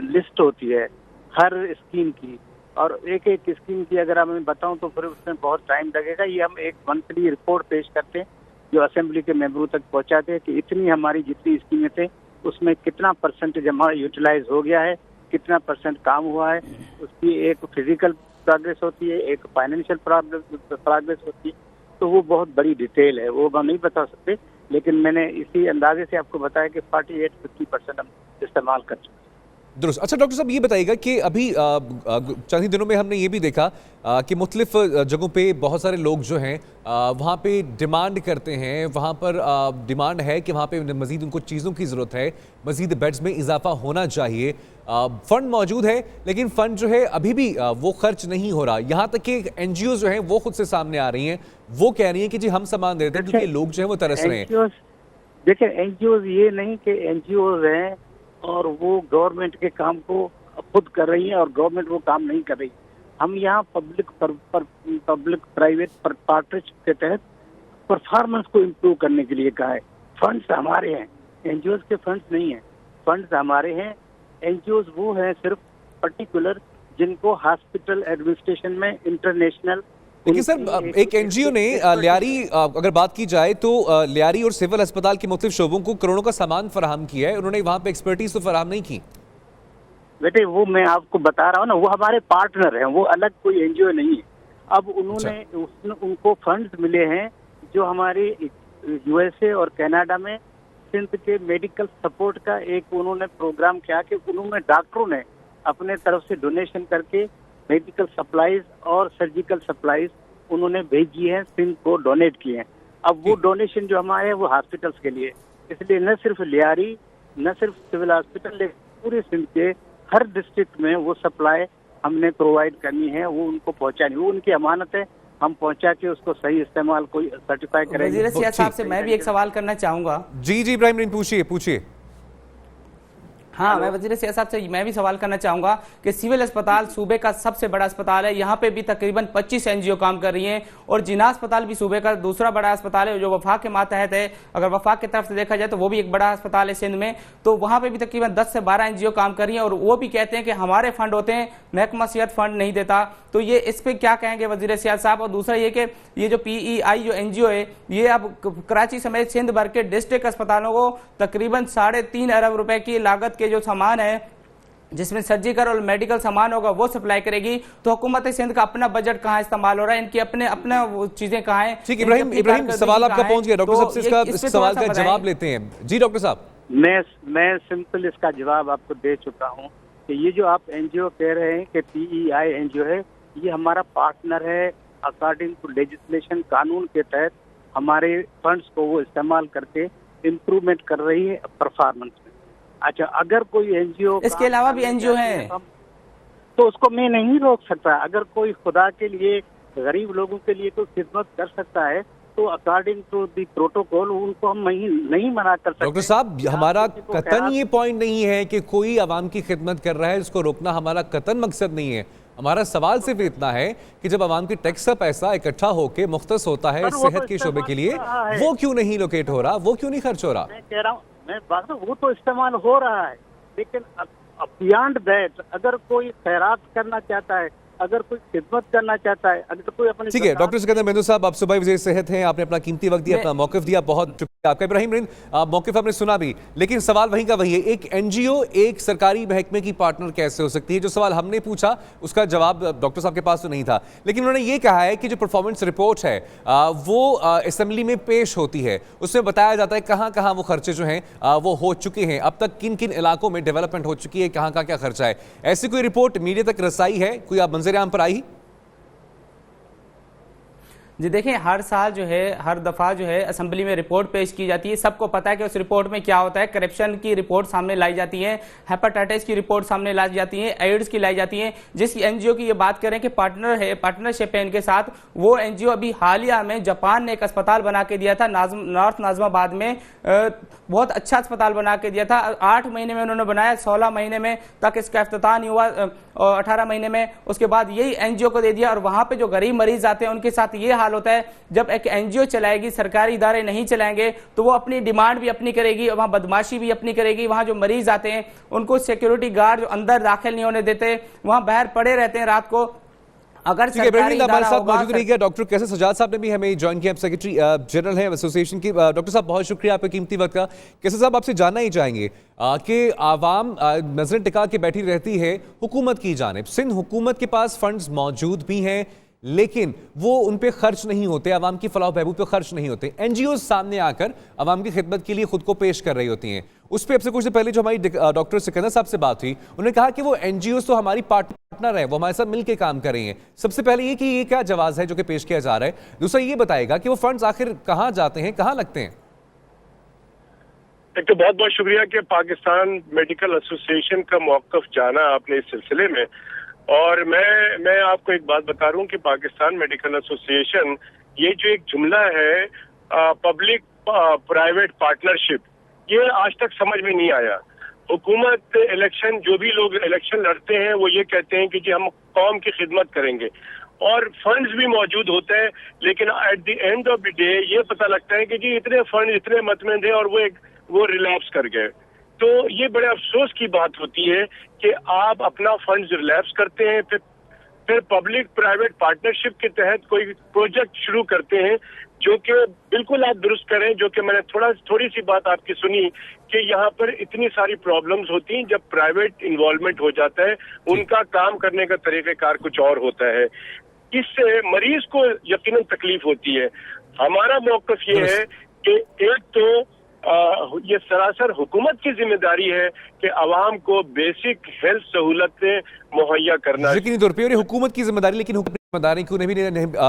लिस्ट होती है हर स्कीम की, और एक एक स्कीम की अगर मैं बताऊं तो फिर उसमें बहुत टाइम लगेगा। ये हम एक मंथली रिपोर्ट पेश करते हैं जो असेंबली के मेंबरों तक पहुंचाते हैं कि इतनी हमारी जितनी स्कीमें थे उसमें कितना परसेंटेज हमारा यूटिलाइज हो गया है, कितना परसेंट काम हुआ है। उसकी एक फिजिकल प्रोग्रेस होती है, एक फाइनेंशियल प्रोग्रेस होती है, तो वो बहुत बड़ी डिटेल है, वो हम नहीं बता सकते, लेकिन मैंने इसी अंदाजे से आपको बताया कि 48-50% हम इस्तेमाल कर चुके हैं। दुरुस्त। अच्छा डॉक्टर साहब, ये बताइएगा कि अभी चंद ही दिनों में हमने ये भी देखा कि मुख्तलिफ जगहों पे बहुत सारे लोग जो हैं वहाँ पे डिमांड करते हैं, वहाँ पर डिमांड है कि वहाँ पे मज़ीद उनको चीज़ों की ज़रूरत है, मज़ीद बेड्स में इजाफा होना चाहिए। फ़ंड मौजूद है लेकिन फ़ंड जो है अभी भी वो खर्च नहीं हो रहा। यहाँ तक कि NGO जो हैं वो खुद से सामने आ रही हैं, वो कह रही हैं कि जी हम सामान देते हैं क्योंकि लोग जो हैं वो तरस रहे हैं। देखिए NGOs ये नहीं कि NGOs हैं और वो गवर्नमेंट के काम को खुद कर रही है और गवर्नमेंट वो काम नहीं कर रही। हम यहाँ पब्लिक प्राइवेट पार्टनरशिप के तहत परफॉर्मेंस को इम्प्रूव करने के लिए कहा है। फंड्स हमारे हैं, NGOs के फंड्स नहीं हैं, फंड्स हमारे हैं। NGOs वो हैं सिर्फ पर्टिकुलर जिनको हॉस्पिटल एडमिनिस्ट्रेशन में इंटरनेशनल। लेकिन सर एक NGO ने लियारी अगर बात की जाए तो लियारी और सिविल अस्पताल के मुख्तलिफ शोबों को करोड़ों का सामान फराहम किया है, उन्होंने वहाँ पे एक्सपर्टीज तो फराहम नहीं की। बेटे वो मैं आपको बता रहा हूँ ना, वो हमारे पार्टनर हैं, वो अलग कोई NGO नहीं है। अब उन्होंने उनको फंड्स मिले हैं जो हमारे USA और कनाडा में सिंध के मेडिकल सपोर्ट का एक उन्होंने प्रोग्राम किया कि उन्होंने डॉक्टरों ने अपने तरफ से डोनेशन करके मेडिकल सप्लाईज और सर्जिकल सप्लाईज उन्होंने भेजी है, सिंध को डोनेट किए हैं। अब वो डोनेशन जो हमारे हैं वो हॉस्पिटल्स के लिए, इसलिए न सिर्फ लियारी न सिर्फ सिविल हॉस्पिटल लेकिन पूरे सिंध के हर डिस्ट्रिक्ट में वो सप्लाई हमने प्रोवाइड करनी है, वो उनको पहुंचानी, वो उनकी अमानत है। हम पहुंचा के उसको सही इस्तेमाल कोई सर्टिफाई करेंगे। वज़ीर सियासत साहब से मैं भी एक सवाल करना चाहूंगा। जी इब्राहिम, पूछिए। हाँ, मैं वज़ीर सियासत साहब से मैं भी सवाल करना चाहूंगा कि सिविल अस्पताल सूबे का सबसे बड़ा अस्पताल है, यहाँ पे भी तकरीबन 25 NGO काम कर रही हैं, और जिना अस्पताल भी सूबे का दूसरा बड़ा अस्पताल है जो वफाक के मातहत है। अगर वफाक की तरफ से देखा जाए तो वो भी एक बड़ा अस्पताल है सिंध में, तो वहाँ पे भी तकरीबन 10 से 12 NGO काम कर रही हैं, और वो भी कहते हैं कि हमारे फंड होते हैं, महकमा सेहत फंड नहीं देता। तो ये इस पे क्या कहेंगे वज़ीर सियासत साहब? और दूसरा ये कि ये जो PEI जो NGO है ये अब कराची समेत सिंध भर के डिस्ट्रिक्ट अस्पतालों को तकरीबन 3.5 अरब रुपए की लागत के जो सामान है जिसमें सर्जिकल और मेडिकल सामान होगा वो सप्लाई करेगी। तो हुकूमत सिंध का अपना बजट कहाँ इस्तेमाल हो रहा है, इनकी अपना वो चीजें कहाँ हैं? ठीक, इब्राहिम सवाल आपका पहुंच गया। डॉक्टर साहब से इस सवाल का जवाब लेते हैं। जी डॉक्टर साहब। मैं सिंपल इसका जवाब आपको दे चुका हूँ कि ये जो आप NGO कह रहे हैं कि PEI NGO है, ये हमारा पार्टनर है। अकॉर्डिंग टू लेजिस्लेशन, कानून के तहत हमारे फंड्स को वो इस्तेमाल करके इम्प्रूवमेंट कर रही है परफॉर्मेंस में। अच्छा, अगर कोई NGO इसके अलावा भी NGO हैं तो उसको मैं नहीं रोक सकता। अगर कोई खुदा के लिए गरीब लोगों के लिए कोई खिदमत कर सकता है तो अकॉर्डिंग टू दी प्रोटोकॉल उनको हम नहीं मना कर सकते। डॉक्टर साहब, हमारा कतन ये पॉइंट नहीं है कि कोई आवाम की खिदमत कर रहा है, इसको रोकना हमारा कतन मकसद नहीं है। हमारा सवाल सिर्फ इतना है कि जब आवाम की टैक्स का पैसा इकट्ठा होकर मुख्तस होता है सेहत के शोबे के लिए, वो क्यों नहीं लोकेट हो रहा, वो क्यों नहीं खर्च हो रहा? मैं कह रहा हूँ, मैं बात वो तो इस्तेमाल हो रहा है, लेकिन बियॉन्ड दैट अगर कोई खैरात करना चाहता है, अगर कोई खिदमत करना चाहता है, अगर कोई अपने। ठीक है डॉक्टर सिकंदर मेहमूद साहब, आप सुबह वज़ीर सेहत हैं, आपने अपना कीमती वक्त दिया, अपना मौक़िफ़ दिया, बहुत शुक्रिया आपका। इब्राहिम रिंद, मौक़िफ़ आपने सुना भी, लेकिन सवाल वहीं का वही है, एक NGO एक सरकारी महकमे की पार्टनर कैसे हो सकती है? जो सवाल हमने पूछा उसका जवाब डॉक्टर साहब के पास तो नहीं था, लेकिन उन्होंने ये कहा है कि जो परफॉर्मेंस रिपोर्ट है वो असेंबली में पेश होती है, उसमें बताया जाता है कहाँ कहाँ वो खर्चे जो हैं वो हो चुके हैं, अब तक किन किन इलाकों में डेवलपमेंट हो चुकी है, कहाँ का क्या खर्चा है। ऐसी कोई रिपोर्ट मीडिया तक रसाई है, कोई आप मंजर आम पर आई? जी देखें, हर साल जो है, हर दफ़ा जो है असेंबली में रिपोर्ट पेश की जाती है। सबको पता है कि उस रिपोर्ट में क्या होता है। करप्शन की रिपोर्ट सामने लाई जाती है, हेपेटाइटिस की रिपोर्ट सामने लाई जाती है, एड्स की लाई जाती है। जिस NGO की ये बात करें कि पार्टनरशिप है इनके साथ, वो NGO अभी हालिया में जापान ने एक अस्पताल बना के दिया था नॉर्थ नाज़िमाबाद में, बहुत अच्छा अस्पताल बना के दिया था। 8 महीने में उन्होंने बनाया, 16 महीने में तक इसका इफ्तिताह नहीं हुआ, 18 महीने में उसके बाद यही NGO को दे दिया। और वहाँ पे जो गरीब मरीज आते हैं उनके साथ ये हाल हाल होता है जब एक एनजीओ चलाएगी, सरकारी इदारे नहीं चलाएंगे तो वो अपनी डिमांड भी अपनी करेगी, वहां बदमाशी भी अपनी करेगी। वहां जो मरीज आते हैं उनको सिक्योरिटी गार्ड जो अंदर दाखिल नहीं होने देते, वहां बाहर पड़े रहते हैं रात को। अगर हमारे साथ मौजूद रहिएगा डॉक्टर कैसर सजाद साहब ने भी हमें ज्वाइन किया, सेक्रेटरी जनरल है एसोसिएशन की। डॉक्टर साहब बहुत शुक्रिया आपके कीमती वक्त का। कैसर साहब आपसे जानना ही चाहेंगे कि आवाम नजरें टिका के बैठी रहती है हुकूमत की जानिब। सिंध हुकूमत के पास फंड्स मौजूद भी हैं लेकिन वो उन पे खर्च नहीं होते, आवाम की फलाह बहबूद पे खर्च नहीं होते। एनजीओ सामने आकर आवाम की खिदमत के लिए खुद को पेश कर रही होती हैं। उस पर अब से कुछ देर पहले जो हमारी डॉक्टर सिकंदर साहब से बात हुई, उन्होंने कहा कि वो एनजीओ तो हमारी पार्टनर है, वो हमारे साथ मिलकर काम कर रही हैं। सबसे पहले ये कि ये क्या जवाब है जो कि पेश किया जा रहा है। दूसरा ये बताएगा कि वो फंड्स आखिर कहाँ जाते हैं, कहाँ लगते हैं। एक तो बहुत बहुत शुक्रिया कि पाकिस्तान मेडिकल एसोसिएशन का मौक़िफ़ जाना आपने इस सिलसिले में। और मैं आपको एक बात बता रहा हूँ कि पाकिस्तान मेडिकल एसोसिएशन, ये जो एक जुमला है पब्लिक प्राइवेट पार्टनरशिप, ये आज तक समझ में नहीं आया। हुकूमत इलेक्शन, जो भी लोग इलेक्शन लड़ते हैं वो ये कहते हैं कि जी हम कौम की खिदमत करेंगे और फंड्स भी मौजूद होते हैं, लेकिन at the end of the day ये पता लगता है कि जी इतने फंड इतने मतमें थे और वो रिलैप्स कर गए। तो ये बड़े अफसोस की बात होती है कि आप अपना फंड्स रिलैप्स करते हैं, फिर पब्लिक प्राइवेट पार्टनरशिप के तहत कोई प्रोजेक्ट शुरू करते हैं जो कि बिल्कुल आप दुरुस्त करें, जो कि मैंने थोड़ी सी बात आपकी सुनी कि यहाँ पर इतनी सारी प्रॉब्लम्स होती हैं जब प्राइवेट इन्वॉल्वमेंट हो जाता है, उनका काम करने का तरीक़ेकार कुछ और होता है। इससे मरीज को यकीनन तकलीफ होती है। हमारा मौक़िफ़ ये है कि एक तो ये सरासर हुकूमत की जिम्मेदारी है कि आवाम को बेसिक हेल्थ सहूलतें मुहैया करना। यकीनी तौर पर हुकूमत की जिम्मेदारी, लेकिन जिम्मेदारी क्यों नहीं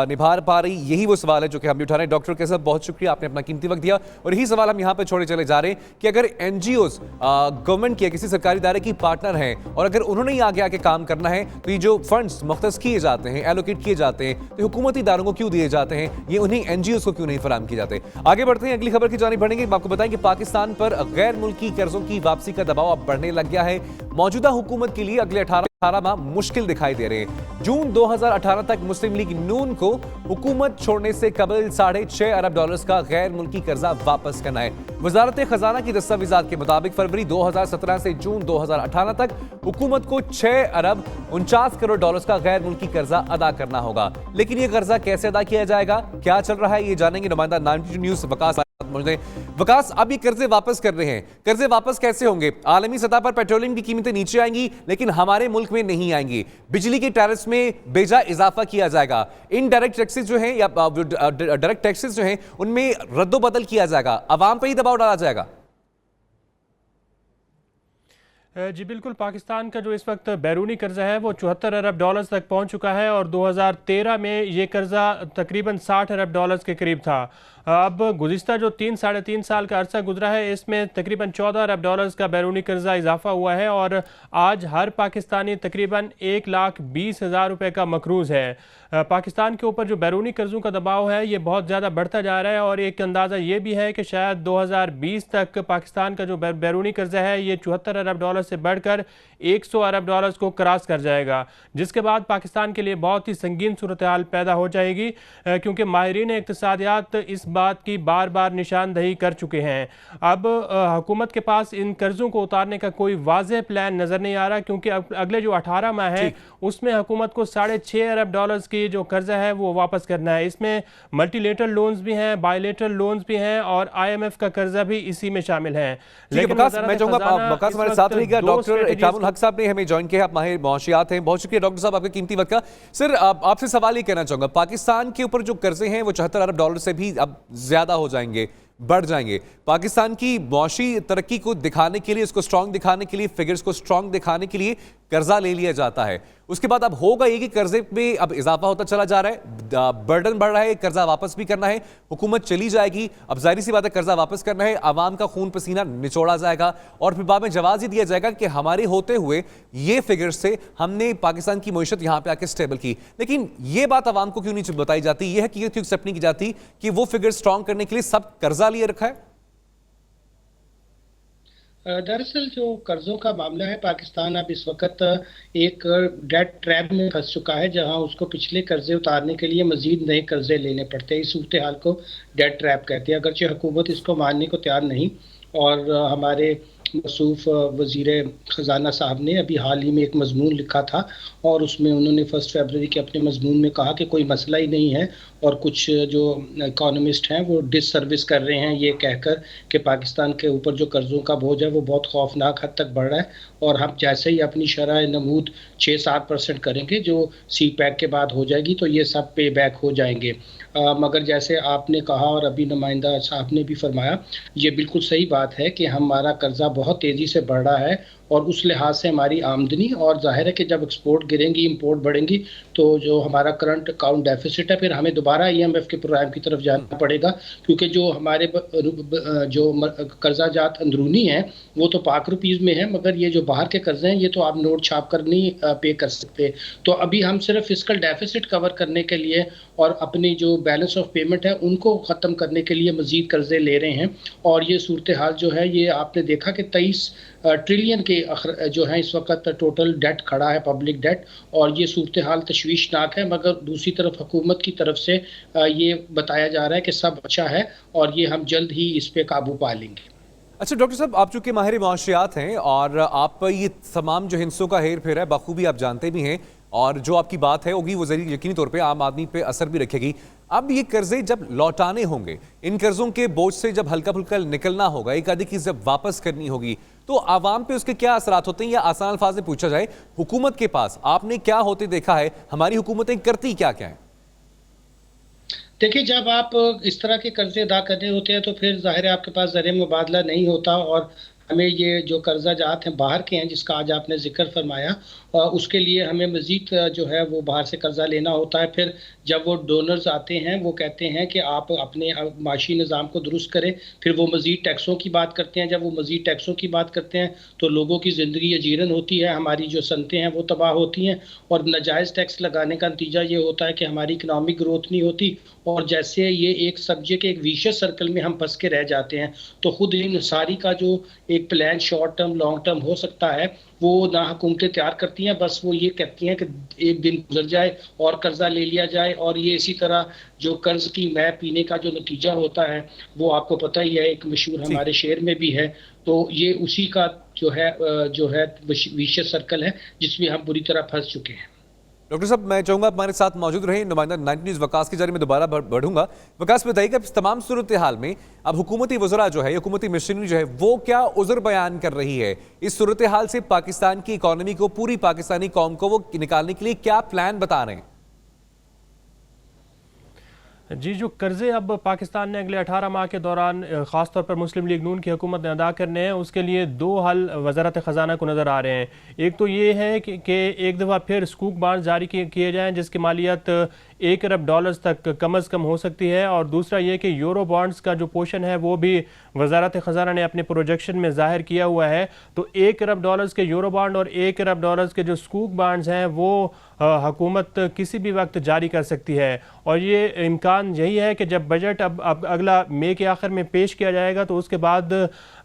निभा पा रही, यही वो सवाल है जो कि हम भी उठा रहे हैं। डॉक्टर कैसर बहुत शुक्रिया, आपने अपना कीमती वक्त दिया। और यही सवाल हम यहाँ पे छोड़े चले जा रहे हैं कि अगर एनजीओज गवर्नमेंट के किसी सरकारी इदारे की पार्टनर हैं और अगर उन्होंने ही आगे आके काम करना है तो ये जो फंड्स मुख्तस किए जाते हैं, एलोकेट किए जाते हैं, तो हुकूमती इदारों को क्यों दिए जाते हैं, ये उन्हीं एनजीओज को क्यों नहीं फराहम किए जाते। आगे बढ़ते हैं, अगली खबर की जानिब बढ़ेंगे। आपको बताएं कि पाकिस्तान पर गैर मुल्की कर्जों की वापसी का दबाव अब बढ़ने लग गया है। मौजूदा हुकूमत के लिए अगले 18 माह मुश्किल दिखाई दे रहे हैं। जून 2018 तक मुस्लिम लीग नून को हुकूमत छोड़ने से कबल $6.5 अरब का गैर मुल्की कर्जा वापस करना है। वजारत खजाना की दस्तावेजात के मुताबिक फरवरी 2017 से जून 2018 तक हुकूमत को $6.49 करोड़ का गैर मुल्की कर्जा अदा करना होगा। लेकिन यह कर्जा कैसे अदा किया जाएगा, क्या चल रहा है, ये जानेंगे नुमाइंदा 92 न्यूज़ वकास। वकास, अब ये कर्जे वापस कर रहे हैं, कर्जे वापस कैसे होंगे? आलमी सतह पर पेट्रोलियम की कीमतें नीचे आएंगी लेकिन हमारे मुल्क में नहीं आएंगी। बिजली के टैरिफ्स में बेजा इजाफा किया जाएगा। इनडायरेक्ट टैक्सेस जो हैं या डायरेक्ट टैक्सेस जो हैं उनमें रद्दोबदल किया जाएगा। आवाम पर ही दबाव डाला जाएगा। जी बिल्कुल, पाकिस्तान का जो इस वक्त बैरूनी कर्जा है वो $74 अरब तक पहुंच चुका है और 2013 में ये कर्जा तकरीबन $60 अरब के करीब था। अब गुज़िश्ता जो 3-3.5 साल का अरसा गुजरा है इसमें तकरीबन $14 अरब का बैरूनी कर्जा इजाफा हुआ है और आज हर पाकिस्तानी तकरीबन 1,20,000 रुपये का मकरूज़ है। पाकिस्तान के ऊपर जो बैरूनी कर्ज़ों का दबाव है ये बहुत ज़्यादा बढ़ता जा रहा है और एक अंदाज़ा ये भी है कि शायद 2020 तक पाकिस्तान का जो बैरूनी कर्जा है ये $74 अरब से बढ़कर $100 अरब को क्रॉस कर जाएगा, जिसके बाद पाकिस्तान के लिए बहुत ही संगीन सूरत हाल पैदा हो जाएगी क्योंकि माहिरीन इक़्तिसादियात इस बात की बार बार निशानदही कर चुके हैं। अब हुकूमत के पास इन कर्ज़ों को उतारने का कोई वाज़ेह प्लान नज़र नहीं आ रहा क्योंकि अगले जो 18 माह है उसमें हुकूमत को $6.5 अरब की जो कर्जा है वो वापस करना है। इसमें मल्टीलेटरल लोन्स भी हैं, बायलेटरल लोन्स भी हैं और IMF का कर्जा भी इसी में शामिल है। लेकिन मैं चाहूंगा वकास हमारे साथ रहिएगा। डॉक्टर इकरामुल हक साहब ने हमें ज्वाइन किया, आप माहिर मुआशियात हैं। बहुत शुक्रिया डॉक्टर साहब आपके कीमती वक्त का। सर आपसे सवाल ही कहना चाहूंगा, पाकिस्तान के ऊपर जो कर्जे हैं वो $74 अरब से भी अब ज्यादा हो जाएंगे, बढ़ जाएंगे। पाकिस्तान की मौशी तरक्की को दिखाने के लिए, उसको स्ट्रांग दिखाने के लिए, फिगर्स को स्ट्रांग दिखाने के लिए कर्जा ले लिया जाता है। उसके बाद अब होगा ये कि कर्जे में अब इजाफा होता चला जा रहा है, बर्डन बढ़ रहा है, कर्जा वापस भी करना है, हुकूमत चली जाएगी। अब जाहिर सी बात है कर्जा वापस करना है, आवाम का खून पसीना निचोड़ा जाएगा और फिर बाद में जवाब ही दिया जाएगा कि हमारे होते हुए ये फिगर्स से हमने पाकिस्तान की मईशत यहाँ पे आके स्टेबल की। लेकिन ये बात आवाम को क्यों नहीं बताई जाती, यह हकीकत क्यों एक्सेप्ट नहीं की जाती कि वो फिगर स्ट्रांग करने के लिए सब कर्जा लिए रखा है? दरअसल जो कर्जों का मामला है, पाकिस्तान अब इस वक्त एक डेट ट्रैप में फंस चुका है, जहां उसको पिछले कर्जे उतारने के लिए मजीद नए कर्जे लेने पड़ते हैं। इस सूरत हाल को डेट ट्रैप कहते हैं। अगरचे हुकूमत इसको मानने को तैयार नहीं, और हमारे मसूफ वजीर ख़जाना साहब ने अभी हाल ही में एक मजमून लिखा था, और उसमें उन्होंने 1 फरवरी के अपने मजमून में कहा कि कोई मसला ही नहीं है, और कुछ जो इकोनॉमिस्ट हैं वो डिससर्विस कर रहे हैं ये कहकर कि पाकिस्तान के ऊपर जो कर्ज़ों का बोझ है वो बहुत खौफनाक हद तक बढ़ रहा है, और हम जैसे ही अपनी शरह नमूद 6-7% करेंगे जो सी पैक के बाद हो जाएगी, तो ये सब पे बैक हो जाएंगे। मगर जैसे आपने कहा और अभी नुमाइंदा साहब ने भी फरमाया, ये बिल्कुल सही बात है कि हमारा कर्जा बहुत तेज़ी से बढ़ रहा है, और उस लिहाज से हमारी आमदनी, और जाहिर है कि जब एक्सपोर्ट गिरेंगी, इंपोर्ट बढ़ेंगी, तो जो हमारा करंट अकाउंट डेफिसिट है, फिर हमें दोबारा IMF के प्रोग्राम की तरफ जाना पड़ेगा, क्योंकि जो हमारे जो कर्जा जात अंदरूनी हैं वो तो पाक रुपीज़ में है, मगर ये जो बाहर के कर्जे हैं ये तो आप नोट छाप कर नहीं पे कर सकते। तो अभी हम सिर्फ फिस्कल डेफिसिट कवर करने के लिए और अपनी जो बैलेंस ऑफ पेमेंट है उनको ख़त्म करने के लिए मज़ीद कर्जे ले रहे हैं, और ये सूरत हाल जो है ये आपने देखा कि 23 ट्रिलियन के जो है इस वक्त टोटल डेट खड़ा है, पब्लिक डेट, और ये सूरत हाल तशवीशनाक है। मगर दूसरी तरफ हुकूमत की तरफ से ये बताया जा रहा है कि सब अच्छा है और ये हम जल्द ही इस पे काबू पा लेंगे। अच्छा डॉक्टर साहब, आप चूंकि माहिर माशियात हैं और आप ये तमाम जो हिंसों का हेर फेर है बखूबी आप जानते भी हैं, और जो आपकी बात है होगी वो जरिए यकीनी तौर पे आम आदमी पे असर भी रखेगी। अब ये कर्जे जब लौटाने होंगे, इन कर्जों के बोझ से जब हल्का फुल्का निकलना होगा, एक आधी की जब वापस करनी होगी, तो आवाम पे उसके क्या असरात होते हैं? या आसान अल्फाज में पूछा जाए, हुकूमत के पास आपने क्या होते देखा है, हमारी हुकूमतें करती क्या क्या है? देखिए, जब आप इस तरह के कर्जे अदा करने होते हैं तो फिर जाहिर है आपके पास ज़र मुबादला नहीं होता, और हमें ये जो कर्जा जात हैं बाहर के हैं जिसका आज आपने जिक्र फरमाया, उसके लिए हमें मज़ीद जो है वो बाहर से कर्जा लेना होता है। फिर जब वो डोनर्स आते हैं वो कहते हैं कि आप अपने माशी निज़ाम को दुरुस्त करें, फिर वो मज़ीद टैक्सों की बात करते हैं। जब वो मज़ीद टैक्सों की बात करते हैं तो लोगों की ज़िंदगी अजीरन होती है, हमारी जो सनतें हैं वो तबाह होती हैं, और नाजायज़ टैक्स लगाने का नतीजा ये होता है कि हमारी इकनॉमिक ग्रोथ नहीं होती, और जैसे ये एक सब्जे के एक विशियस सर्कल में हम फंस के रह जाते हैं। तो खुद इंसारी का जो एक plan short term long term हो सकता है वो ना हुकूमतें तैयार करती हैं, बस वो ये कहती हैं कि एक दिन गुजर जाए और कर्जा ले लिया जाए, और ये इसी तरह जो कर्ज की मै पीने का जो नतीजा होता है वो आपको पता ही है, एक मशहूर हमारे शेर में भी है। तो ये उसी का जो है विशियस सर्कल है जिसमें हम बुरी तरह फंस चुके हैं। डॉक्टर साहब, मैं चाहूंगा आप हमारे साथ मौजूद रहें। नुमाइंदा 90 न्यूज़ वकास की जारी में दोबारा बढ़ूंगा। वकास, बताइएगा इस तमाम सूरत हाल में अब हुकूमती वज़रा जो है, हुकूमती मशीनरी जो है, वो क्या उज़्र बयान कर रही है? इस सूरत हाल से पाकिस्तान की इकॉनमी को, पूरी पाकिस्तानी कौम को वो निकालने के लिए क्या प्लान बता रहे हैं? जी, जो कर्ज़े अब पाकिस्तान ने अगले 18 माह के दौरान ख़ासतौर पर मुस्लिम लीग नून की हुकूमत ने अदा करने हैं, उसके लिए दो हल वज़ारत ख़जाना को नज़र आ रहे हैं। एक तो ये है कि एक दफ़ा फिर स्कूक बांड जारी किए जाएँ जिसकी मालियत $1 अरब तक कम अज़ कम हो सकती है, और दूसरा ये कि यूरो बॉन्ड्स का जो पोर्शन है वो भी वज़ारत ख़जाना ने अपने प्रोजेक्शन में ज़ाहिर किया हुआ है। तो $1 अरब के यूरो बॉन्ड और $1 अरब के जो स्कूक बांड्स हैं वो हुकूमत किसी भी वक्त जारी कर सकती है, और ये इम्कान यही है कि जब बजट अब अगला मई के आखिर में पेश किया जाएगा तो उसके बाद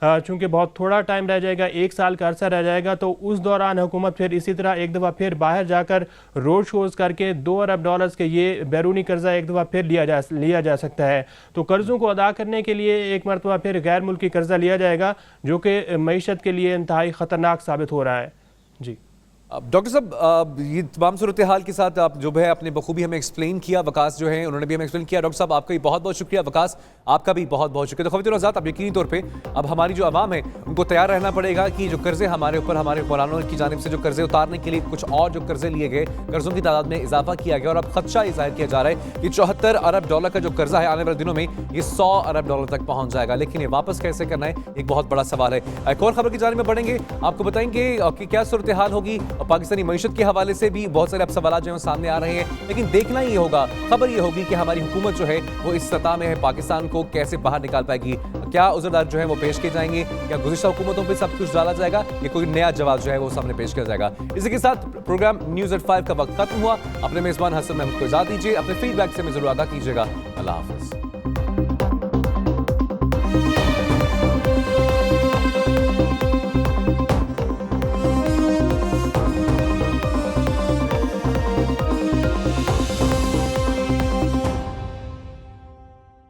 चूँकि बहुत थोड़ा टाइम रह जाएगा, 1 साल का अरसा रह जाएगा, तो उस दौरान हुकूमत फिर इसी तरह एक दफ़ा फिर बाहर जाकर रोड शोज़ करके $2 अरब के ये बैरूनी कर्जा एक दफ़ा फिर लिया जा सकता है। तो कर्ज़ों को अदा करने के लिए एक मरतबा फिर गैर मुल्की कर्जा लिया जाएगा, जो कि मईशत के लिए इंतहाई ख़तरनाक साबित हो रहा है। जी डॉक्टर साहब, ये तमाम सूरत हाल के साथ आप जो है अपने बखूबी हमें एक्सप्लेन किया, वकास जो है उन्होंने भी हमें एक्सप्लेन किया। डॉक्टर साहब, आपका भी बहुत बहुत शुक्रिया। वकास, आपका भी बहुत बहुत शुक्रिया। तो ख़वातीन हज़रात, अब यकीनी तौर पे अब हमारी जो आवाम है उनको तैयार रहना पड़ेगा कि जो कर्जे हमारे ऊपर, हमारे हुक्मरानों की जानिब से जो कर्जे उतारने के लिए कुछ और जो कर्जे लिए गए, कर्जों की तादाद में इजाफा किया गया, और अब खदशा ये जाहिर किया जा रहा है कि $74 अरब का जो कर्जा है आने वाले दिनों में ये $100 अरब तक पहुँच जाएगा। लेकिन ये वापस कैसे करना है, एक बहुत बड़ा सवाल है। एक और खबर की जानिब में बढ़ेंगे, आपको बताएंगे कि क्या सूरत हाल होगी। पाकिस्तानी मईशत के हवाले से भी बहुत सारे अब सवाल जो है सामने आ रहे हैं, लेकिन देखना ये होगा, खबर ये होगी कि हमारी हुकूमत जो है वो इस सतह में है, पाकिस्तान को कैसे बाहर निकाल पाएगी। क्या उज़्रदार जो है वो पेश किए जाएंगे, या गुज़िश्ता हुकूमतों पे सब कुछ डाला जाएगा, या कोई नया जवाब जो है वो सामने पेश किया जाएगा। इसी के साथ प्रोग्राम न्यूज़ एट 5 का वक्त खत्म हुआ। अपने मेज़बान हसन महमूद को इजाज़त दीजिए, अपने फीडबैक से हमें जरूर आगाह कीजिएगा। अल्लाह हाफ़िज़।